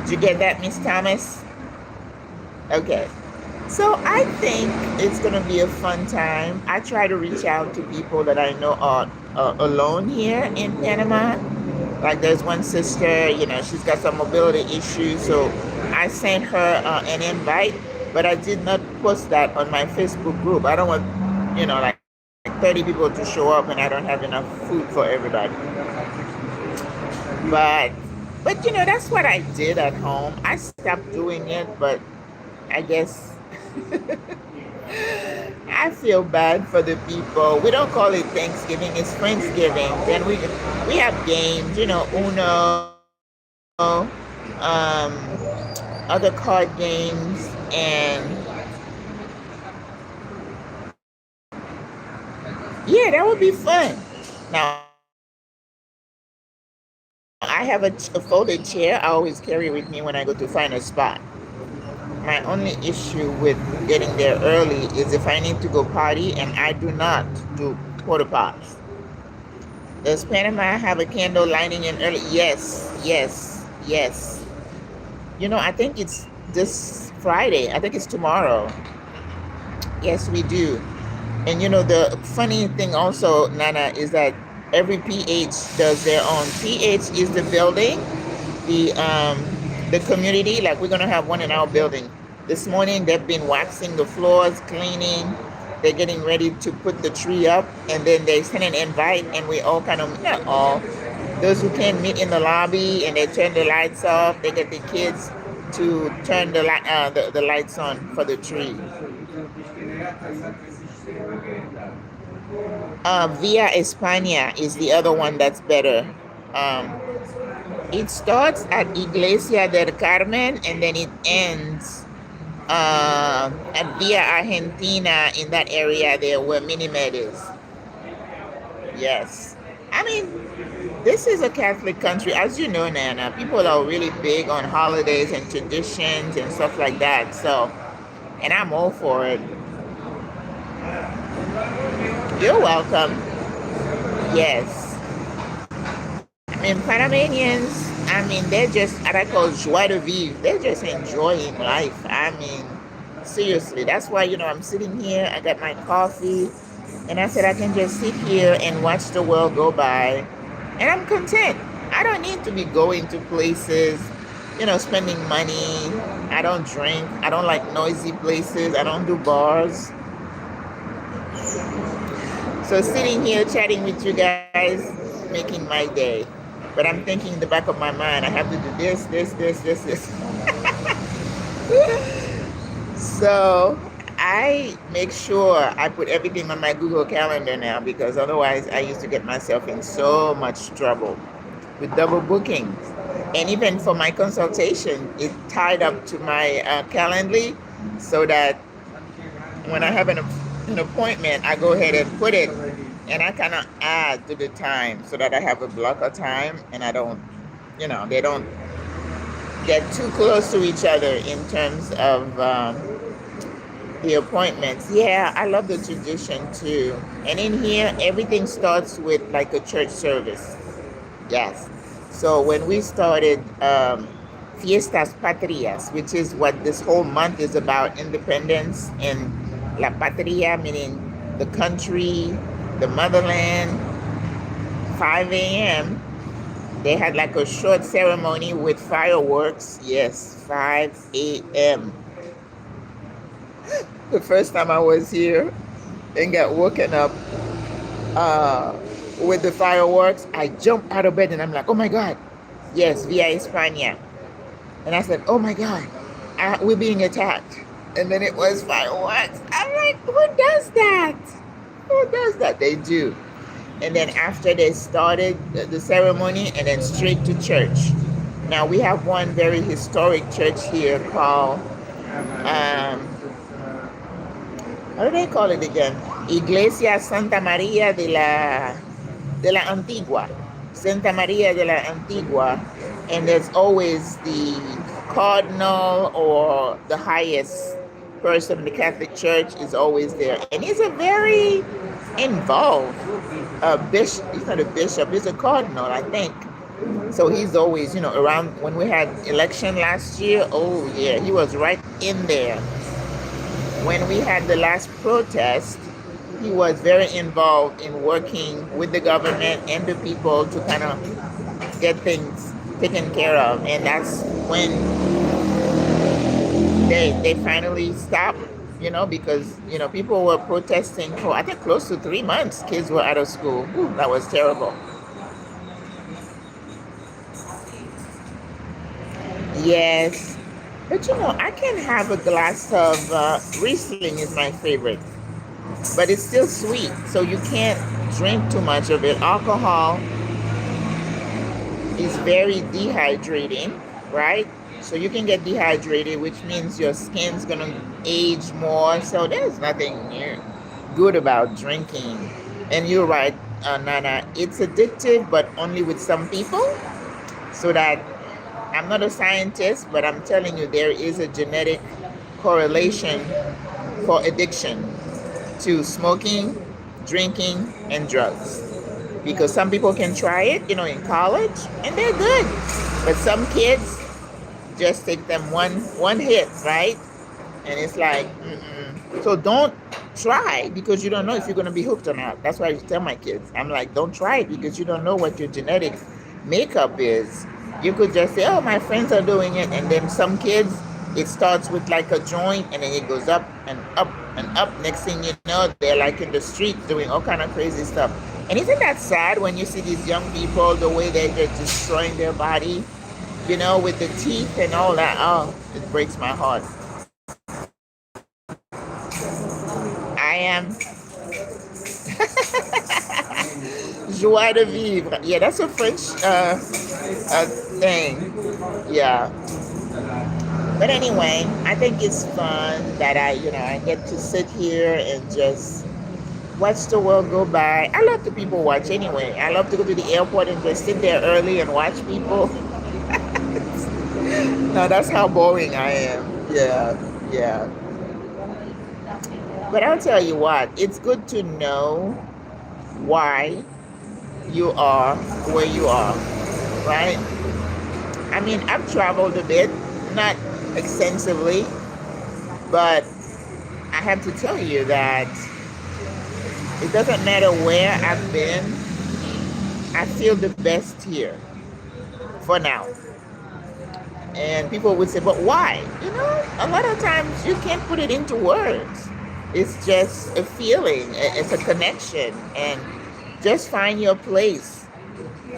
[SPEAKER 1] Did you get that, Miss Thomas? Okay. So I think it's going to be a fun time. I try to reach out to people that I know are alone here in Panama. Like there's one sister, you know, she's got some mobility issues. So I sent her an invite, but I did not post that on my Facebook group. I don't want, you know, like 30 people to show up and I don't have enough food for everybody. But But that's what I did at home. I stopped doing it, but I guess I feel bad for the people. We don't call it Thanksgiving, it's Friendsgiving. Then we have games, Uno, other card games, and yeah, that would be fun. Now, I have a folded chair I always carry with me when I go to find a spot. My only issue with getting there early is if I need to go potty, and I do not do porta pots. Does Panama have a candle lighting in early? Yes, yes, yes. I think it's this Friday. I think it's tomorrow. Yes, we do. And the funny thing also, Nana, is that every PH does their own. PH is the building, the community. Like, we're gonna have one in our building. This morning they've been waxing the floors, cleaning. They're getting ready to put the tree up, and then they send an invite, and we all kind of, not all, those who can meet in the lobby, and they turn the lights off. They get the kids to turn the lights on for the tree. Via España is the other one that's better. It starts at Iglesia del Carmen, and then it ends at Via Argentina, in that area there where Minimed is. Yes. I mean, this is a Catholic country. As you know, Nana, people are really big on holidays and traditions and stuff like that. So, and I'm all for it. You're welcome. Yes. I mean, Panamanians, they're just, what I call joie de vivre. They're just enjoying life. I mean, seriously. That's why, I'm sitting here. I got my coffee. And I said I can just sit here and watch the world go by. And I'm content. I don't need to be going to places, spending money. I don't drink. I don't like noisy places. I don't do bars. So sitting here chatting with you guys, making my day. But I'm thinking in the back of my mind, I have to do this. So I make sure I put everything on my Google Calendar now, because otherwise I used to get myself in so much trouble with double bookings. And even for my consultation, it's tied up to my Calendly, so that when I have an appointment, I go ahead and put it, and I kind of add to the time so that I have a block of time, and I don't, they don't get too close to each other in terms of the appointments. Yeah, I love the tradition too. And in here, everything starts with like a church service. Yes. So when we started Fiestas Patrias, which is what this whole month is about, independence, and La Patria, meaning the country, the motherland, 5 a.m., they had like a short ceremony with fireworks. Yes, 5 a.m. The first time I was here and got woken up with the fireworks, I jumped out of bed and I'm like, oh my God, yes, Via España. And I said, oh my God, we're being attacked. And then it was fireworks. I'm like, who does that? Who does that? They do. And then after they started the ceremony, and then straight to church. Now we have one very historic church here called, how do they call it again? Iglesia Santa María de la Antigua. Santa María de la Antigua. And there's always the cardinal or the highest person in the Catholic Church is always there. And he's a very involved bishop. He's not a bishop, he's a cardinal, I think. So he's always, around. When we had election last year, oh yeah, he was right in there. When we had the last protest, he was very involved in working with the government and the people to kind of get things taken care of. And that's when they finally stopped, because, people were protesting for, I think, close to 3 months. Kids were out of school. Ooh, that was terrible. Yes. But you know, I can have a glass of Riesling is my favorite, but it's still sweet, so you can't drink too much of it. Alcohol is very dehydrating, right? So you can get dehydrated, which means your skin's gonna age more. So there's nothing good about drinking. And you're right, Nana, it's addictive, but only with some people. So that I'm not a scientist, but I'm telling you, there is a genetic correlation for addiction to smoking, drinking, and drugs. Because some people can try it, you know, in college, and they're good. But some kids just take them one hit, right? And it's like, mm-mm. So don't try because you don't know if you're going to be hooked or not. That's why I tell my kids. I'm like, don't try it because you don't know what your genetic makeup is. You could just say, oh, my friends are doing it. And then some kids, it starts with like a joint and then it goes up and up and up. Next thing you know, they're like in the streets doing all kind of crazy stuff. And isn't that sad when you see these young people, the way they're destroying their body, you know, with the teeth and all that? Oh, it breaks my heart. I am joie de vivre. Yeah, that's a French thing. Yeah. But anyway, I think it's fun that I get to sit here and just watch the world go by. I love the people watch anyway. I love to go to the airport and just sit there early and watch people. No, that's how boring I am. Yeah. But I'll tell you what, it's good to know why you are where you are, right? I mean, I've traveled a bit, not extensively, but I have to tell you that it doesn't matter where I've been, I feel the best here for now. And people would say, but why? You know, a lot of times you can't put it into words. It's just a feeling, it's a connection, and just find your place.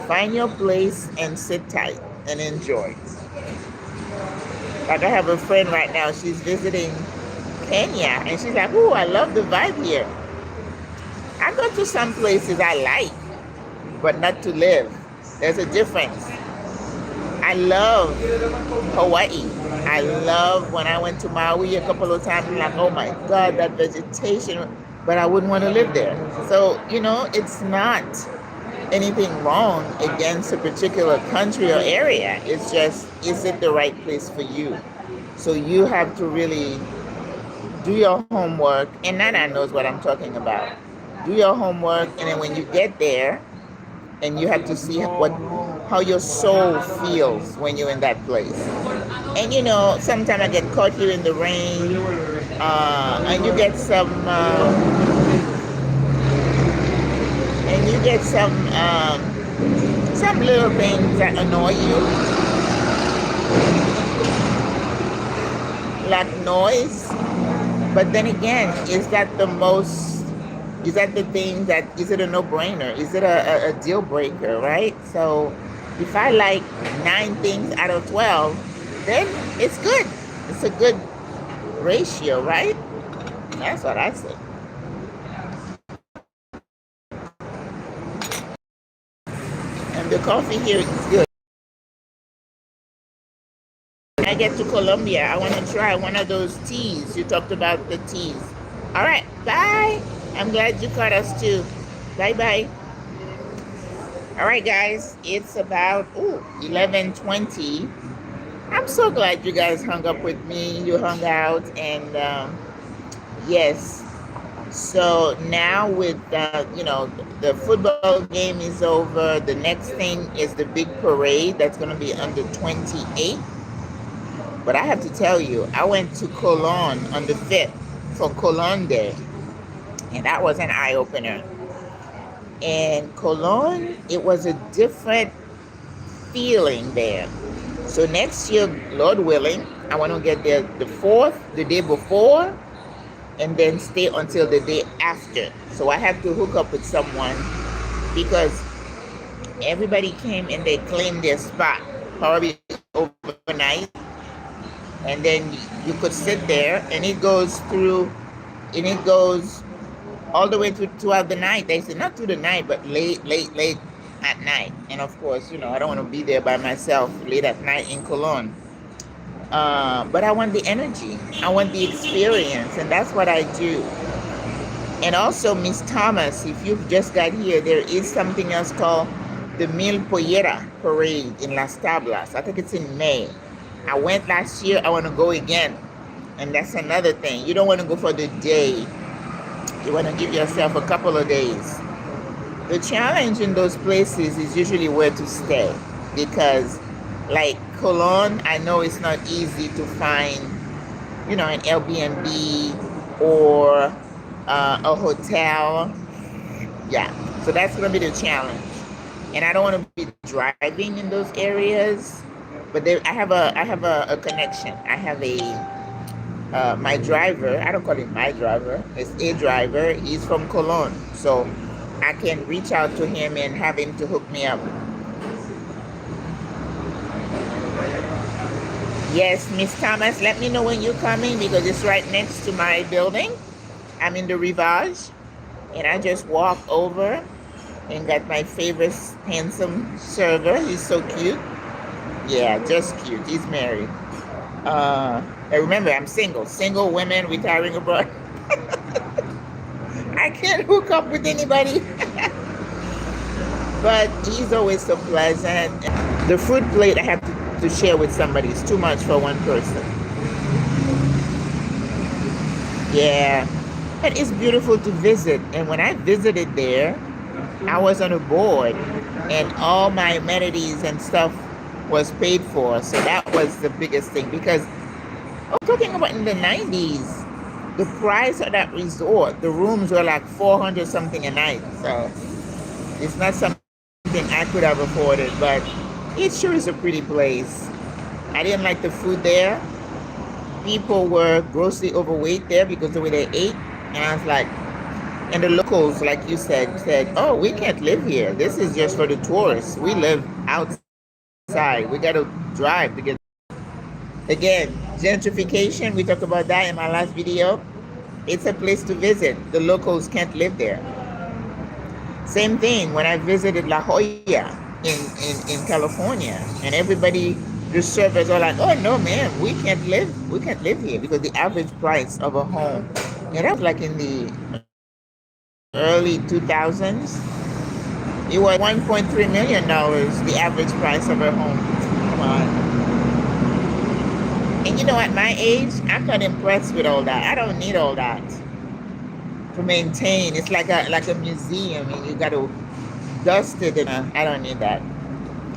[SPEAKER 1] Find your place and sit tight and enjoy. Like I have a friend right now, she's visiting Kenya, and she's like, oh, I love the vibe here. I go to some places I like, but not to live. There's a difference. I love Hawaii. I love when I went to Maui a couple of times, I'm like, oh my God, that vegetation, but I wouldn't want to live there. So, you know, it's not anything wrong against a particular country or area. It's just, is it the right place for you? So you have to really do your homework, and Nana knows what I'm talking about. Do your homework, and then when you get there, and you have to see how your soul feels when you're in that place. And you know, sometimes I get caught here in the rain, and you get some little things that annoy you, like noise. But then again, is that the thing that, is it a no-brainer? Is it a deal breaker, right? So if I like 9 things out of 12, then it's good. It's a good ratio, right? That's what I say. And the coffee here is good. When I get to Colombia, I want to try one of those teas. You talked about the teas. All right, bye. I'm glad you caught us too. Bye-bye. All right, guys, it's about 11:20. I'm so glad you guys hung up with me. You hung out, and yes. So now with the football game is over. The next thing is the big parade that's going to be on the 28th. But I have to tell you, I went to Cologne on the 5th for Cologne Day. And that was an eye-opener. And Cologne, it was a different feeling there. So next year, Lord willing, I want to get there the 4th, the day before, and then stay until the day after. So I have to hook up with someone because everybody came and they claimed their spot. probably overnight, and then you could sit there, and it goes through, and it goes all the way throughout the night. They say not through the night, but late at night. And of course, I don't want to be there by myself late at night in Cologne. But I want the energy. I want the experience, and that's what I do. And also, Miss Thomas, if you've just got here, there is something else called the Mil Pollera Parade in Las Tablas. I think it's in May. I went last year. I want to go again. And that's another thing. You don't want to go for the day. You want to give yourself a couple of days. The challenge in those places is usually where to stay, because like Cologne, I know it's not easy to find, an Airbnb or a hotel. Yeah, so that's going to be the challenge. And I don't want to be driving in those areas, but I have a connection. I have my driver, I don't call him my driver, it's a driver. He's from Cologne, so I can reach out to him and have him to hook me up. Yes, Miss Thomas, let me know when you're coming, because it's right next to my building. I'm in the Rivage, and I just walk over and got my favorite handsome server. He's so cute. Yeah, just cute. He's married. Remember, I'm single. Single women retiring abroad. I can't hook up with anybody. But he's always so pleasant. The fruit plate I have to share with somebody is too much for one person. Yeah. But it's beautiful to visit. And when I visited there, I was on a board, and all my amenities and stuff was paid for. So that was the biggest thing, because I'm talking about in the 90s, the price of that resort, the rooms were like 400 something a night. So it's not something I could have afforded, but it sure is a pretty place. I didn't like the food there. People were grossly overweight there because of the way they ate. And I was like, and the locals, like you said, oh, we can't live here. This is just for the tourists. We live outside. We got to drive to get. Again, gentrification, we talked about that in my last video. It's a place to visit. The locals can't live there. Same thing when I visited La Jolla in California, and everybody, the servers are like, oh no man, we can't live here, because the average price of a home, and that was like in the early 2000s, it was $1.3 million, the average price of a home. Come on. And at my age, I'm not impressed with all that. I don't need all that to maintain. It's like a museum, and you got to dust it, and I don't need that.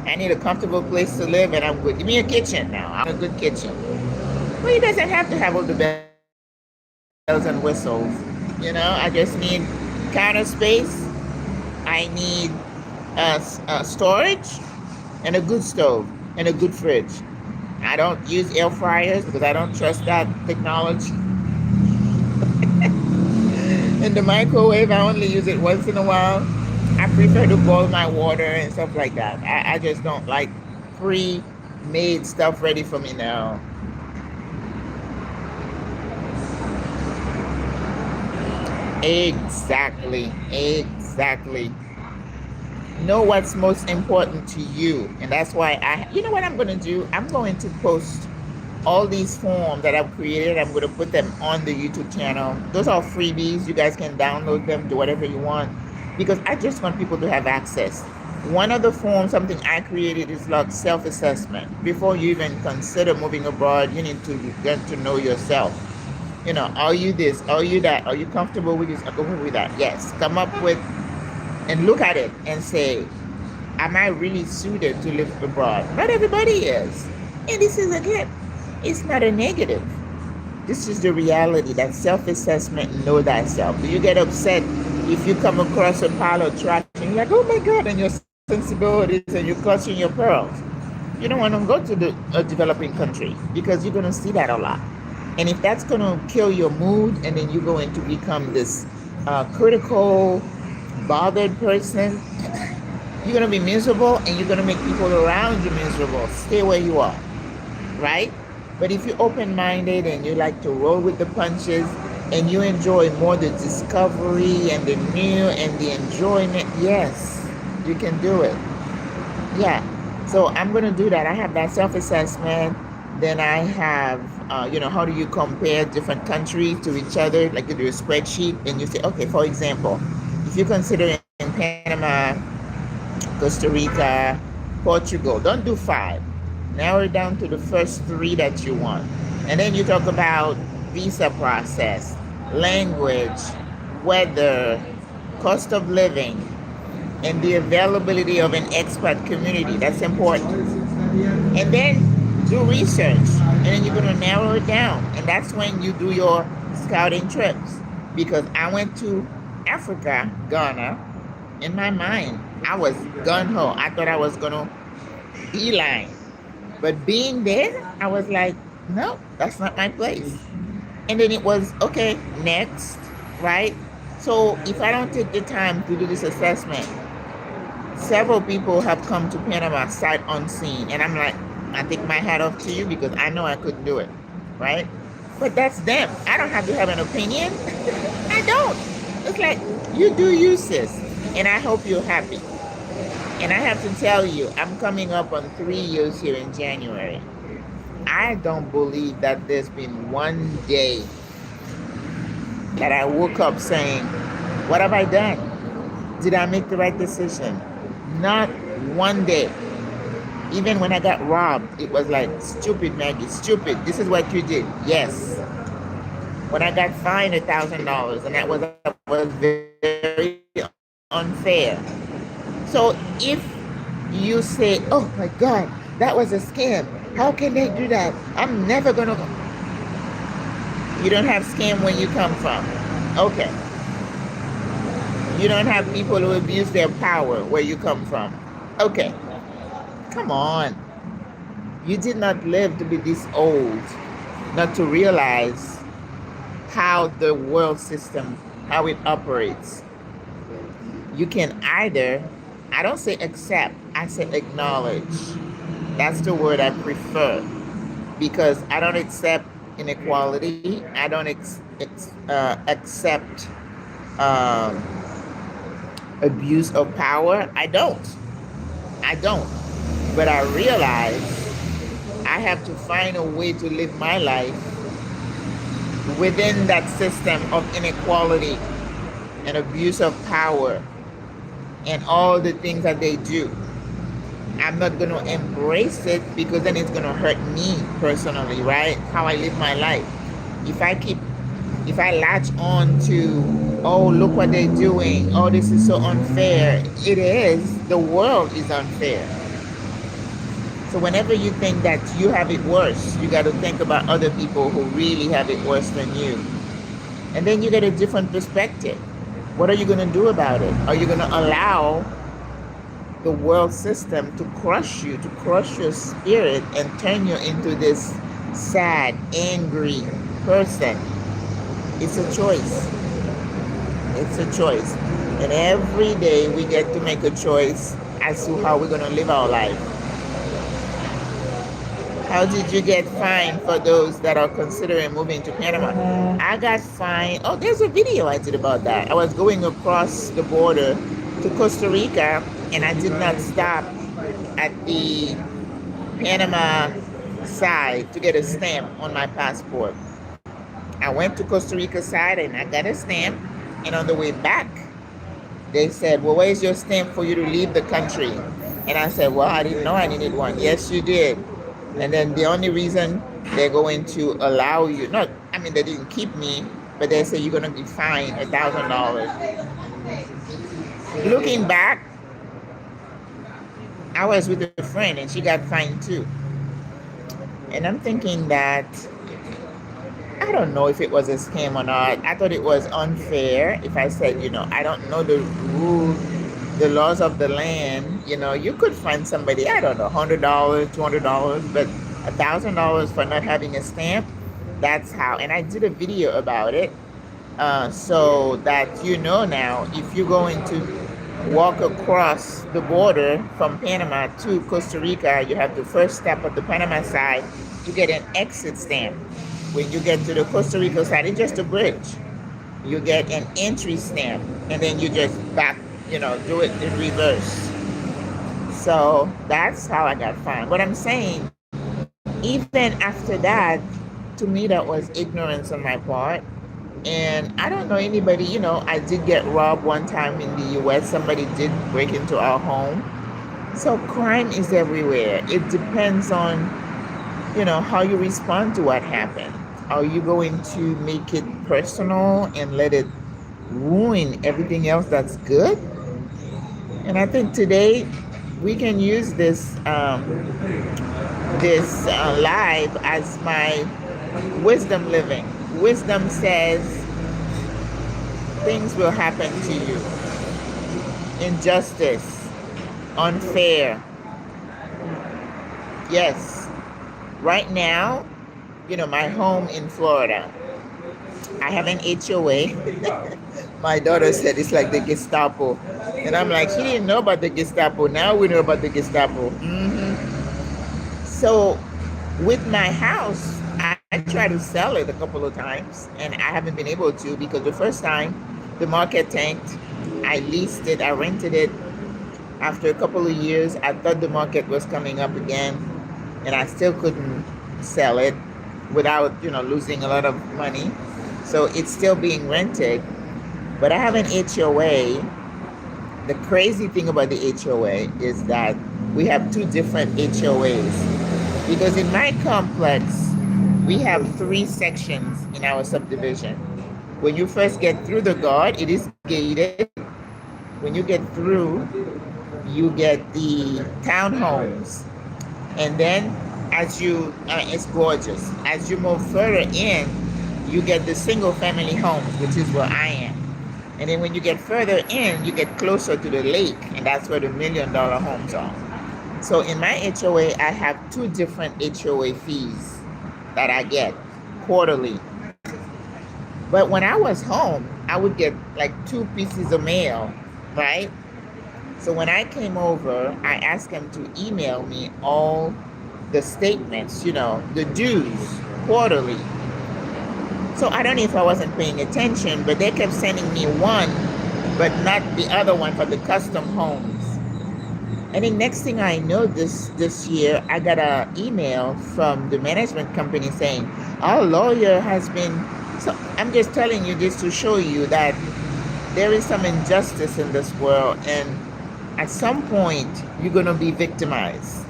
[SPEAKER 1] I need a comfortable place to live, and I'm good. Give me a kitchen now. I'm a good kitchen. Well, it doesn't have to have all the bells and whistles. I just need counter space. I need storage, and a good stove, and a good fridge. I don't use air fryers because I don't trust that technology. And the microwave, I only use it once in a while. I prefer to boil my water and stuff like that. I just don't like pre-made stuff ready for me now. Exactly. Know what's most important to you. And that's why you know what I'm going to do? I'm going to post all these forms that I've created. I'm going to put them on the YouTube channel. Those are freebies. You guys can download them, do whatever you want, because I just want people to have access. One of the forms, something I created, is like self-assessment. Before you even consider moving abroad, you need to get to know yourself. Are you this? Are you that? Are you comfortable with this? Comfortable with that? Yes. Come up with and look at it and say, am I really suited to live abroad? Not everybody is. And this is, again, it's not a negative. This is the reality, that self-assessment, know thyself. Do you get upset if you come across a pile of trash and you're like, oh my God, and your sensibilities and you're clutching your pearls? You don't want to go to a developing country, because you're going to see that a lot. And if that's going to kill your mood, and then you're going to become this critical, bothered person, you're going to be miserable and you're going to make people around you miserable. Stay where you are, right? But if you're open-minded and you like to roll with the punches and you enjoy more the discovery and the new and the enjoyment, yes, you can do it. Yeah. So I'm going to do that. I have that self-assessment. Then I have, how do you compare different countries to each other? Like you do a spreadsheet and you say, okay, for example, if you consider in Panama, Costa Rica, Portugal, don't do 5. Narrow it down to the first 3 that you want. And then you talk about visa process, language, weather, cost of living, and the availability of an expat community. That's important. And then do research. And then you're going to narrow it down. And that's when you do your scouting trips. Because I went to Africa, Ghana. In my mind, I was gung-ho. I thought I was going to beeline. But being there, I was like, no, that's not my place. And then it was, okay, next, right? So if I don't take the time to do this assessment, several people have come to Panama sight unseen. And I'm like, I take my hat off to you because I know I couldn't do it, right? But that's them. I don't have to have an opinion. I don't. It's like, you do you, sis. And I hope you're happy. And I have to tell you, I'm coming up on 3 years here in January. I don't believe that there's been one day that I woke up saying, what have I done? Did I make the right decision? Not one day. Even when I got robbed, it was like, stupid Maggie, stupid. This is what you did. Yes. When I got fined $1,000, and that was very unfair. So if you say, oh my God, that was a scam. How can they do that? I'm never going to. You don't have scam when you come from. Okay. You don't have people who abuse their power where you come from. Okay. Come on. You did not live to be this old, not to realize how the world system, how it operates. You can either, I don't say accept, I say acknowledge. That's the word I prefer, because I don't accept inequality. I don't accept abuse of power. I don't. But I realize I have to find a way to live my life within that system of inequality and abuse of power and all the things that they do. I'm not going to embrace it because then it's going to hurt me personally, right? How I live my life. If I latch on to, oh, look what they're doing. Oh, this is so unfair. It is. The world is unfair. So whenever you think that you have it worse, you got to think about other people who really have it worse than you. And then you get a different perspective. What are you going to do about it? Are you going to allow the world system to crush you, to crush your spirit and turn you into this sad, angry person? It's a choice. It's a choice. And every day we get to make a choice as to how we're going to live our life. How did you get fined for those that are considering moving to Panama? I got fined. Oh, there's a video I did about that. I was going across the border to Costa Rica, and I did not stop at the Panama side to get a stamp on my passport. I went to Costa Rica side and I got a stamp, and on the way back, they said, well, where's your stamp for you to leave the country? And I said, well, I didn't know I needed one. Yes, you did. And then the only reason they're going to allow you, they didn't keep me, but they say you're going to be fined $1,000. Looking back, I was with a friend and she got fined too. And I'm thinking that, I don't know if it was a scam or not. I thought it was unfair if I said, I don't know the rules, the laws of the land. You could find somebody, I don't know, $100, $200, but $1,000 for not having a stamp. That's how. And I did a video about it, so that now, if you go into walk across the border from Panama to Costa Rica, you have to first step at the Panama side to get an exit stamp. When you get to the Costa Rica side, it's just a bridge. You get an entry stamp, and then you just back, do it in reverse. So that's how I got fined. But I'm saying, even after that, to me, that was ignorance on my part. And I don't know anybody, I did get robbed one time in the US. Somebody did break into our home. So crime is everywhere. It depends on, how you respond to what happened. Are you going to make it personal and let it ruin everything else that's good? And I think today we can use this live as my wisdom living. Wisdom says things will happen to you. Injustice, unfair. Yes. Right now, my home in Florida, I have an HOA. My daughter said it's like the Gestapo. And I'm like, she didn't know about the Gestapo. Now we know about the Gestapo. So with my house, I tried to sell it a couple of times, and I haven't been able to because the first time the market tanked. I leased it, I rented it. After a couple of years, I thought the market was coming up again, and I still couldn't sell it without, losing a lot of money. So it's still being rented, but I have an HOA. The crazy thing about the HOA is that we have two different HOAs because in my complex, we have 3 sections in our subdivision. When you first get through the guard, it is gated. When you get through, you get the townhomes. And then it's gorgeous. As you move further in, you get the single family homes, which is where I am. And then when you get further in, you get closer to the lake, and that's where the $1 million homes are. So in my HOA, I have 2 different HOA fees that I get quarterly. But when I was home, I would get like 2 pieces of mail, right? So when I came over, I asked them to email me all the statements, the dues quarterly. So I don't know if I wasn't paying attention, but they kept sending me one, but not the other one for the custom homes. And the next thing I know, this year, I got an email from the management company saying, our lawyer has been... So I'm just telling you this to show you that there is some injustice in this world, and at some point, you're going to be victimized.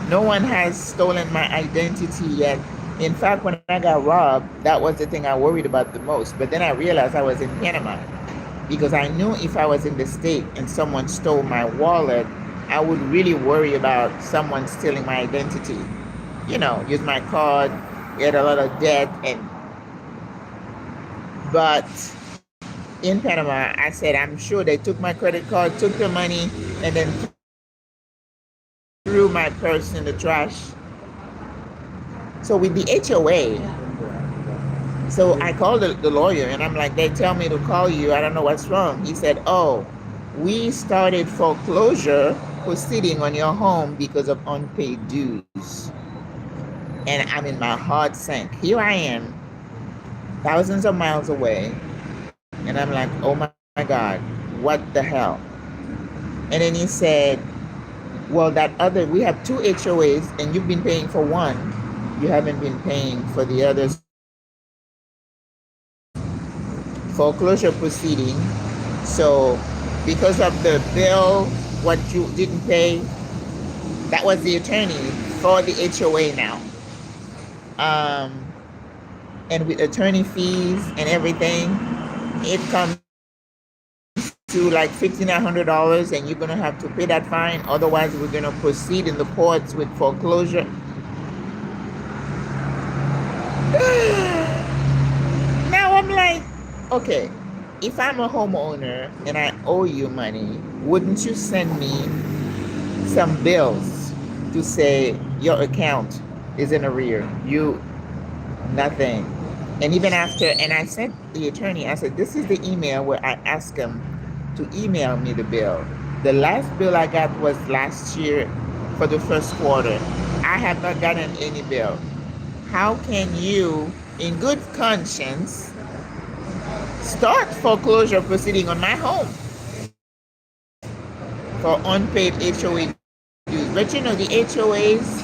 [SPEAKER 1] No one has stolen my identity yet. In fact, when I got robbed, that was the thing I worried about the most. But then I realized I was in Panama, because I knew if I was in the state and someone stole my wallet, I would really worry about someone stealing my identity. Use my card, get a lot of debt. But in Panama, I said, I'm sure they took my credit card, took the money, and then threw my purse in the trash. So with the HOA, so I called the lawyer, and I'm like, they tell me to call you. I don't know what's wrong. He said, we started foreclosure proceeding on your home because of unpaid dues. And I mean, my heart sank. Here I am, thousands of miles away, and I'm like, oh my God, what the hell? And then he said, well, we have 2 HOAs, and you've been paying for one. You haven't been paying for the others. Foreclosure proceeding. So because of the bill, what you didn't pay, that was the attorney for the HOA now. And with attorney fees and everything, it comes to like $1,500, and you're going to have to pay that fine. Otherwise, we're going to proceed in the courts with foreclosure. Now I'm like, okay, if I'm a homeowner and I owe you money, wouldn't you send me some bills to say your account is in arrear? Nothing. And even after, and I sent the attorney, I said, this is the email where I asked him to email me the bill. The last bill I got was last year for the first quarter. I have not gotten any bill. How can you, in good conscience, start foreclosure proceeding on my home for unpaid HOA dues? But you know, the HOAs,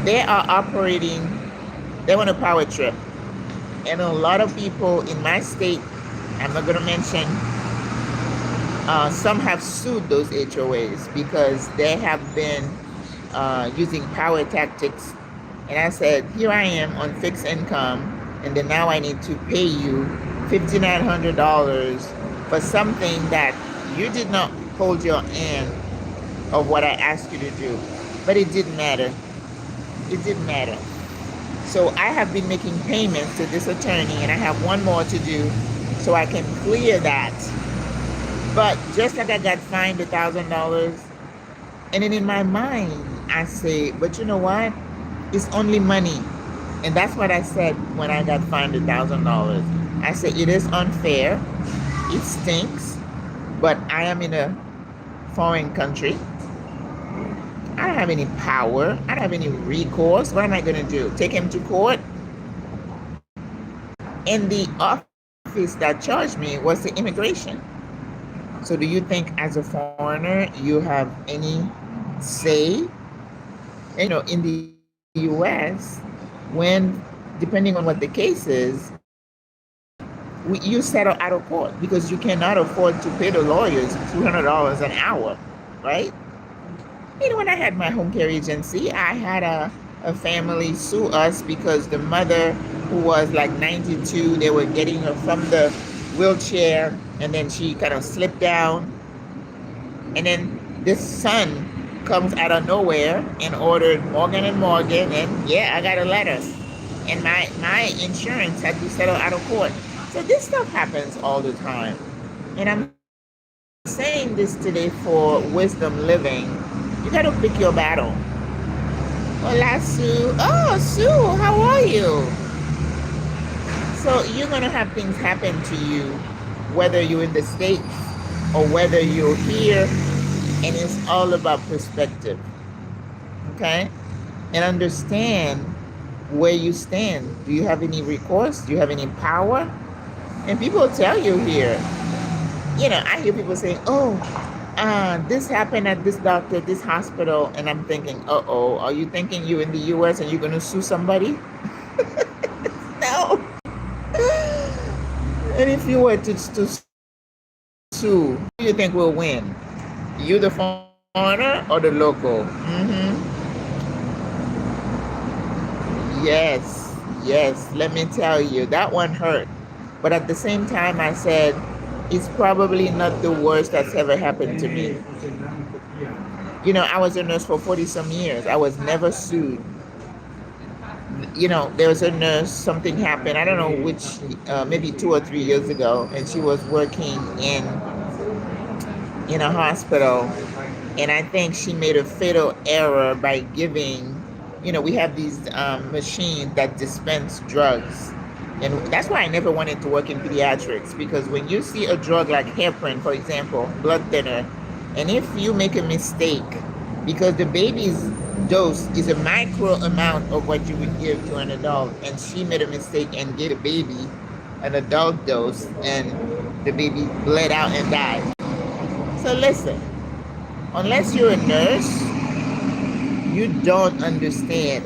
[SPEAKER 1] they are operating, they want a power trip. And a lot of people in my state, I'm not going to mention, some have sued those HOAs because they have been using power tactics. And I said, here I am on fixed income, and then now I need to pay you $5,900 for something that you did not hold your end of what I asked you to do. But it didn't matter. It didn't matter. So I have been making payments to this attorney, and I have one more to do so I can clear that. But just like I got fined $1,000, and then in my mind, I say, but you know what? It's only money. And that's what I said when I got fined $1,000. I said, it is unfair. It stinks. But I am in a foreign country. I don't have any power. I don't have any recourse. What am I going to do? Take him to court? And the office that charged me was the immigration. So do you think as a foreigner you have any say? You know, in the US, when, depending on what the case is, you settle out of court because you cannot afford to pay the lawyers $200 an hour, right? You know, when I had my home care agency, I had a family sue us because the mother, who was like 92, they were getting her from the wheelchair, and then she kind of slipped down. And then this son comes out of nowhere and ordered Morgan and Morgan, and yeah, I got a letter. And my insurance had to settle out of court. So this stuff happens all the time. And I'm saying this today for wisdom living. You got to pick your battle. Hola, Sue. Oh, Sue, how are you? So you're going to have things happen to you, whether you're in the States or whether you're here, and it's all about perspective, okay? And understand where you stand. Do you have any recourse? Do you have any power? And people tell you here, you know, I hear people saying, oh, this happened at this doctor, this hospital, and I'm thinking, uh-oh, are you thinking you're in the US and you're going to sue somebody? No. And if you were to sue, who do you think will win? You, the foreigner, or the local? Yes, let me tell you, that one hurt. But at the same time, I said, it's probably not the worst that's ever happened to me. You know, I was a nurse for 40 some years. I was never sued. You know, there was a nurse, something happened, I don't know which, maybe 2 or 3 years ago, and she was working in a hospital, and I think she made a fatal error by giving, you know, we have these machines that dispense drugs. And that's why I never wanted to work in pediatrics, because when you see a drug like heparin, for example, blood thinner, and if you make a mistake, because the baby's dose is a micro amount of what you would give to an adult, and she made a mistake and gave the baby an adult dose, and the baby bled out and died. So listen, unless you're a nurse, you don't understand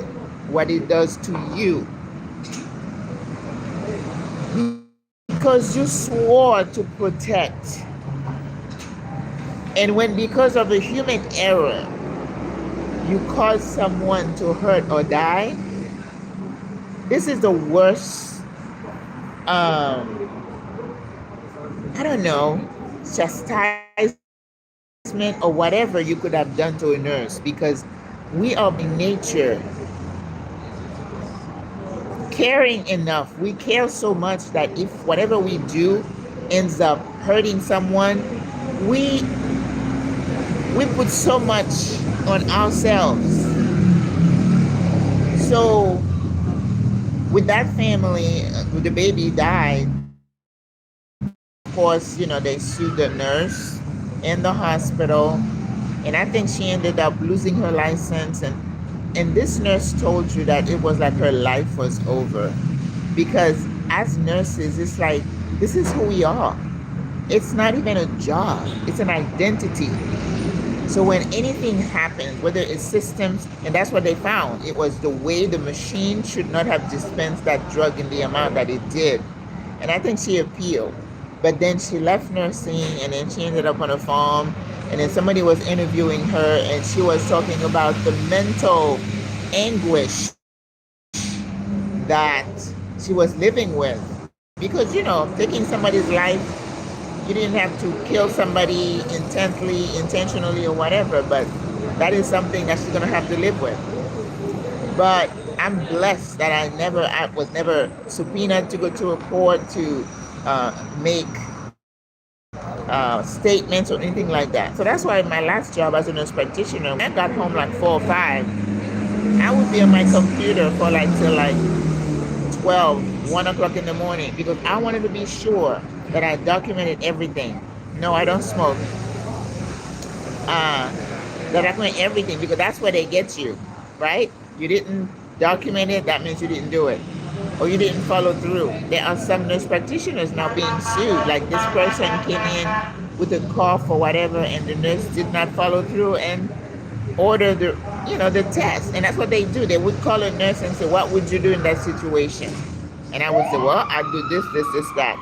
[SPEAKER 1] what it does to you. Because you swore to protect. And when, because of a human error, you cause someone to hurt or die, this is the worst, I don't know, chastisement or whatever you could have done to a nurse, because we are by nature caring enough. We care so much that if whatever we do ends up hurting someone, we put so much on ourselves. So with that family, the baby died, course, you know, they sued the nurse in the hospital, and I think she ended up losing her license. And this nurse told you that it was like her life was over, because as nurses, it's like, this is who we are. It's not even a job, it's an identity. So when anything happens, whether it's systems, and that's what they found, it was the way the machine should not have dispensed that drug in the amount that it did. And I think she appealed. But then she left nursing, and then she ended up on a farm. And then somebody was interviewing her, and she was talking about the mental anguish that she was living with. Because, you know, taking somebody's life, you didn't have to kill somebody intentionally, or whatever, but that is something that she's going to have to live with. But I'm blessed that I was never subpoenaed to go to a court to make statements or anything like that. So that's why my last job as a nurse practitioner, when I got home like 4 or 5, I would be on my computer for like till like 12, 1 o'clock in the morning, because I wanted to be sure that I documented everything. No, I don't smoke. That I document everything, because that's where they get you, right? You didn't document it, that means you didn't do it. Or you didn't follow through. There are some nurse practitioners now being sued. Like this person came in with a cough or whatever, and the nurse did not follow through and order the test. And that's what they do. They would call a nurse and say, what would you do in that situation? And I would say, well, I do this, that.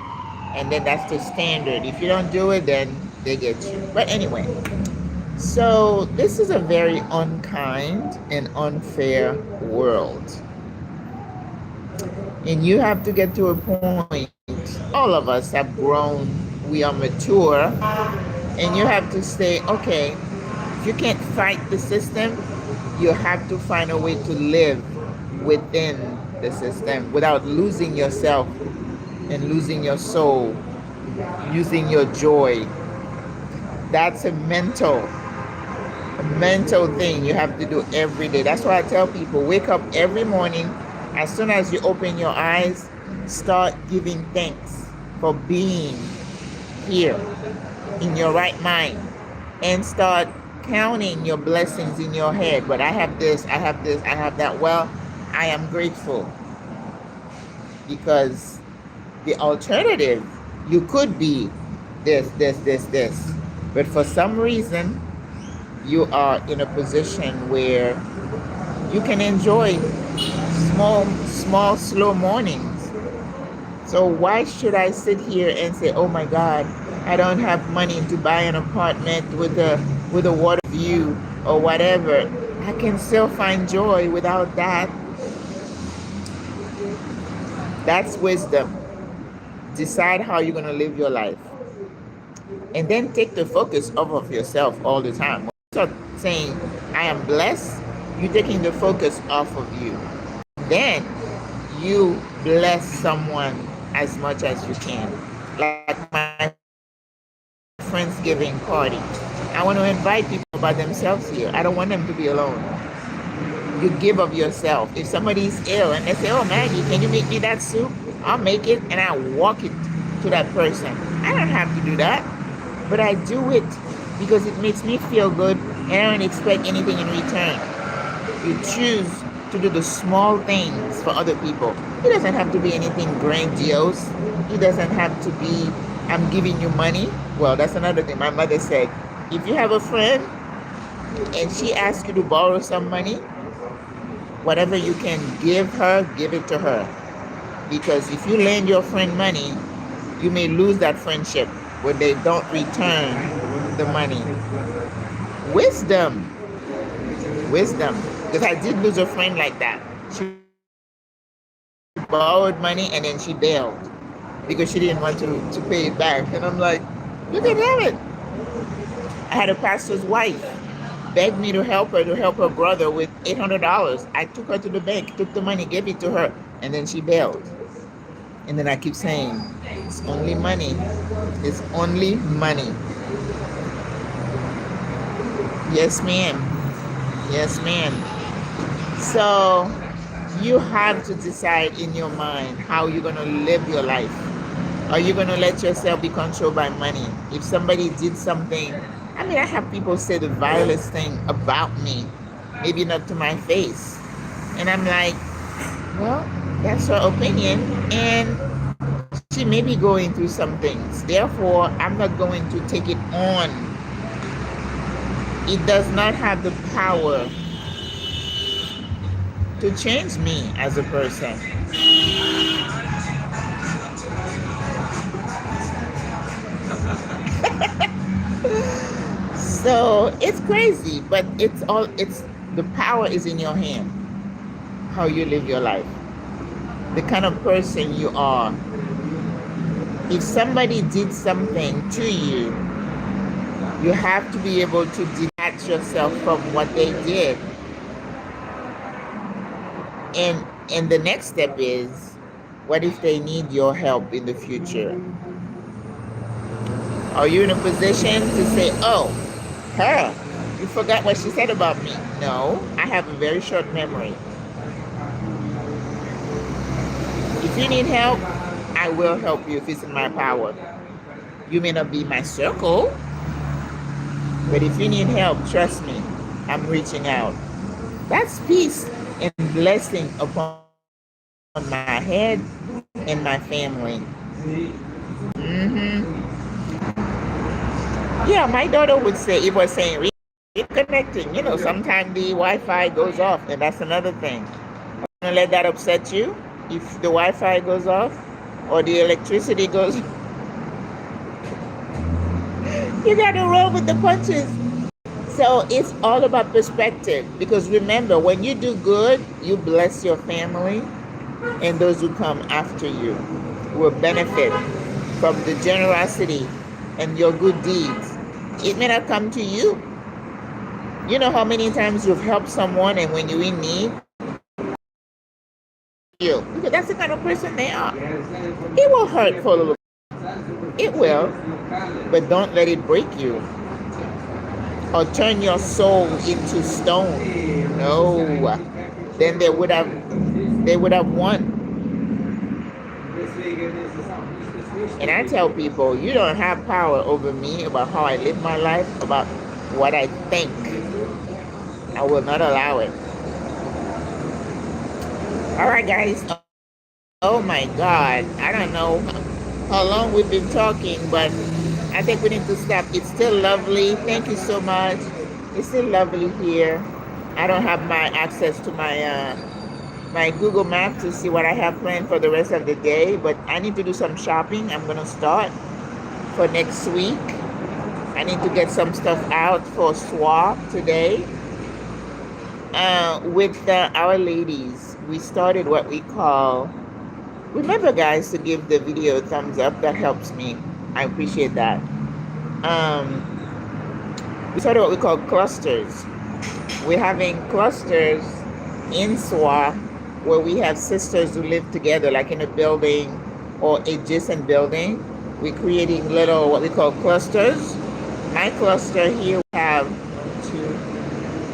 [SPEAKER 1] And then that's the standard. If you don't do it, then they get you. But anyway, so this is a very unkind and unfair world. And you have to get to a point, all of us have grown, we are mature, and you have to say, okay, if you can't fight the system, you have to find a way to live within the system without losing yourself and losing your soul, losing your joy. That's a mental thing you have to do every day. That's why I tell people, wake up every morning. As soon as you open your eyes, start giving thanks for being here in your right mind, and start counting your blessings in your head. But I have this, I have that. Well, I am grateful, because the alternative, you could be this. But for some reason, you are in a position where you can enjoy small, slow mornings. So why should I sit here and say, oh my God, I don't have money to buy an apartment with a water view or whatever? I can still find joy without that. That's wisdom. Decide how you're going to live your life. And then take the focus off of yourself all the time. When you start saying, I am blessed, you're taking the focus off of you. Then you bless someone as much as you can. Like my Friendsgiving party. I want to invite people by themselves here. I don't want them to be alone. You give of yourself. If somebody's ill and they say, oh Maggie, can you make me that soup? I'll make it and I'll walk it to that person. I don't have to do that, but I do it because it makes me feel good, and I don't expect anything in return. You choose to do the small things for other people. It doesn't have to be anything grandiose. It doesn't have to be, I'm giving you money. Well, that's another thing. My mother said, if you have a friend and she asks you to borrow some money, whatever you can give her, give it to her. Because if you lend your friend money, you may lose that friendship when they don't return the money. Wisdom. Because I did lose a friend like that. She borrowed money and then she bailed because she didn't want to pay it back. And I'm like, you can have it. I had a pastor's wife begged me to help her brother with $800. I took her to the bank, took the money, gave it to her, and then she bailed. And then I keep saying, it's only money. It's only money. Yes, ma'am. Yes, ma'am. So you have to decide in your mind how you're going to live your life. Are you going to let yourself be controlled by money? If somebody did something, I mean, I have people say the vilest thing about me, maybe not to my face. And I'm like, well, that's her opinion. And she may be going through some things. Therefore, I'm not going to take it on. It does not have the power to change me as a person. So it's crazy, but it's the power is in your hand. How you live your life, the kind of person you are. If somebody did something to you, you have to be able to detach yourself from what they did. And the next step is, what if they need your help in the future? Are you in a position to say, oh, her, you forgot what she said about me? No, I have a very short memory. If you need help, I will help you if it's in my power. You may not be my circle, but if you need help, trust me, I'm reaching out. That's peace and blessing upon my head and my family. Yeah, my daughter would say, it was saying, reconnecting. You know, sometimes the Wi-Fi goes off, and that's another thing. I'm gonna let that upset you if the Wi-Fi goes off or the electricity goes. You gotta roll with the punches. So it's all about perspective, because remember, when you do good, you bless your family, and those who come after you will benefit from the generosity and your good deeds. It may not come to you. You know how many times you've helped someone, and when you're in need, you, because that's the kind of person they are. It will hurt for a little bit. It will, but don't let it break you or turn your soul into stone. No, then they would have won. And I tell people, you don't have power over me about how I live my life, about what I think. I will not allow it. All right, guys. Oh my God. I don't know how long we've been talking, but I think we need to stop. It's still lovely. Thank you so much. It's still lovely here. I don't have my access to my Google Map to see what I have planned for the rest of the day, but I need to do some shopping. I'm gonna start for next week. I need to get some stuff out for SWRA today. With our ladies, we started what we call, remember guys to give the video a thumbs up. That helps me. I appreciate that. We started what we call clusters. We're having clusters in SWRA where we have sisters who live together, like in a building or adjacent building. We're creating little, what we call clusters. My cluster here, we have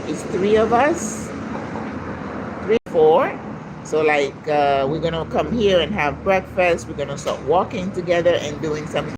[SPEAKER 1] it's 3 of us, 3, 4. So like we're gonna come here and have breakfast. We're gonna start walking together and doing something.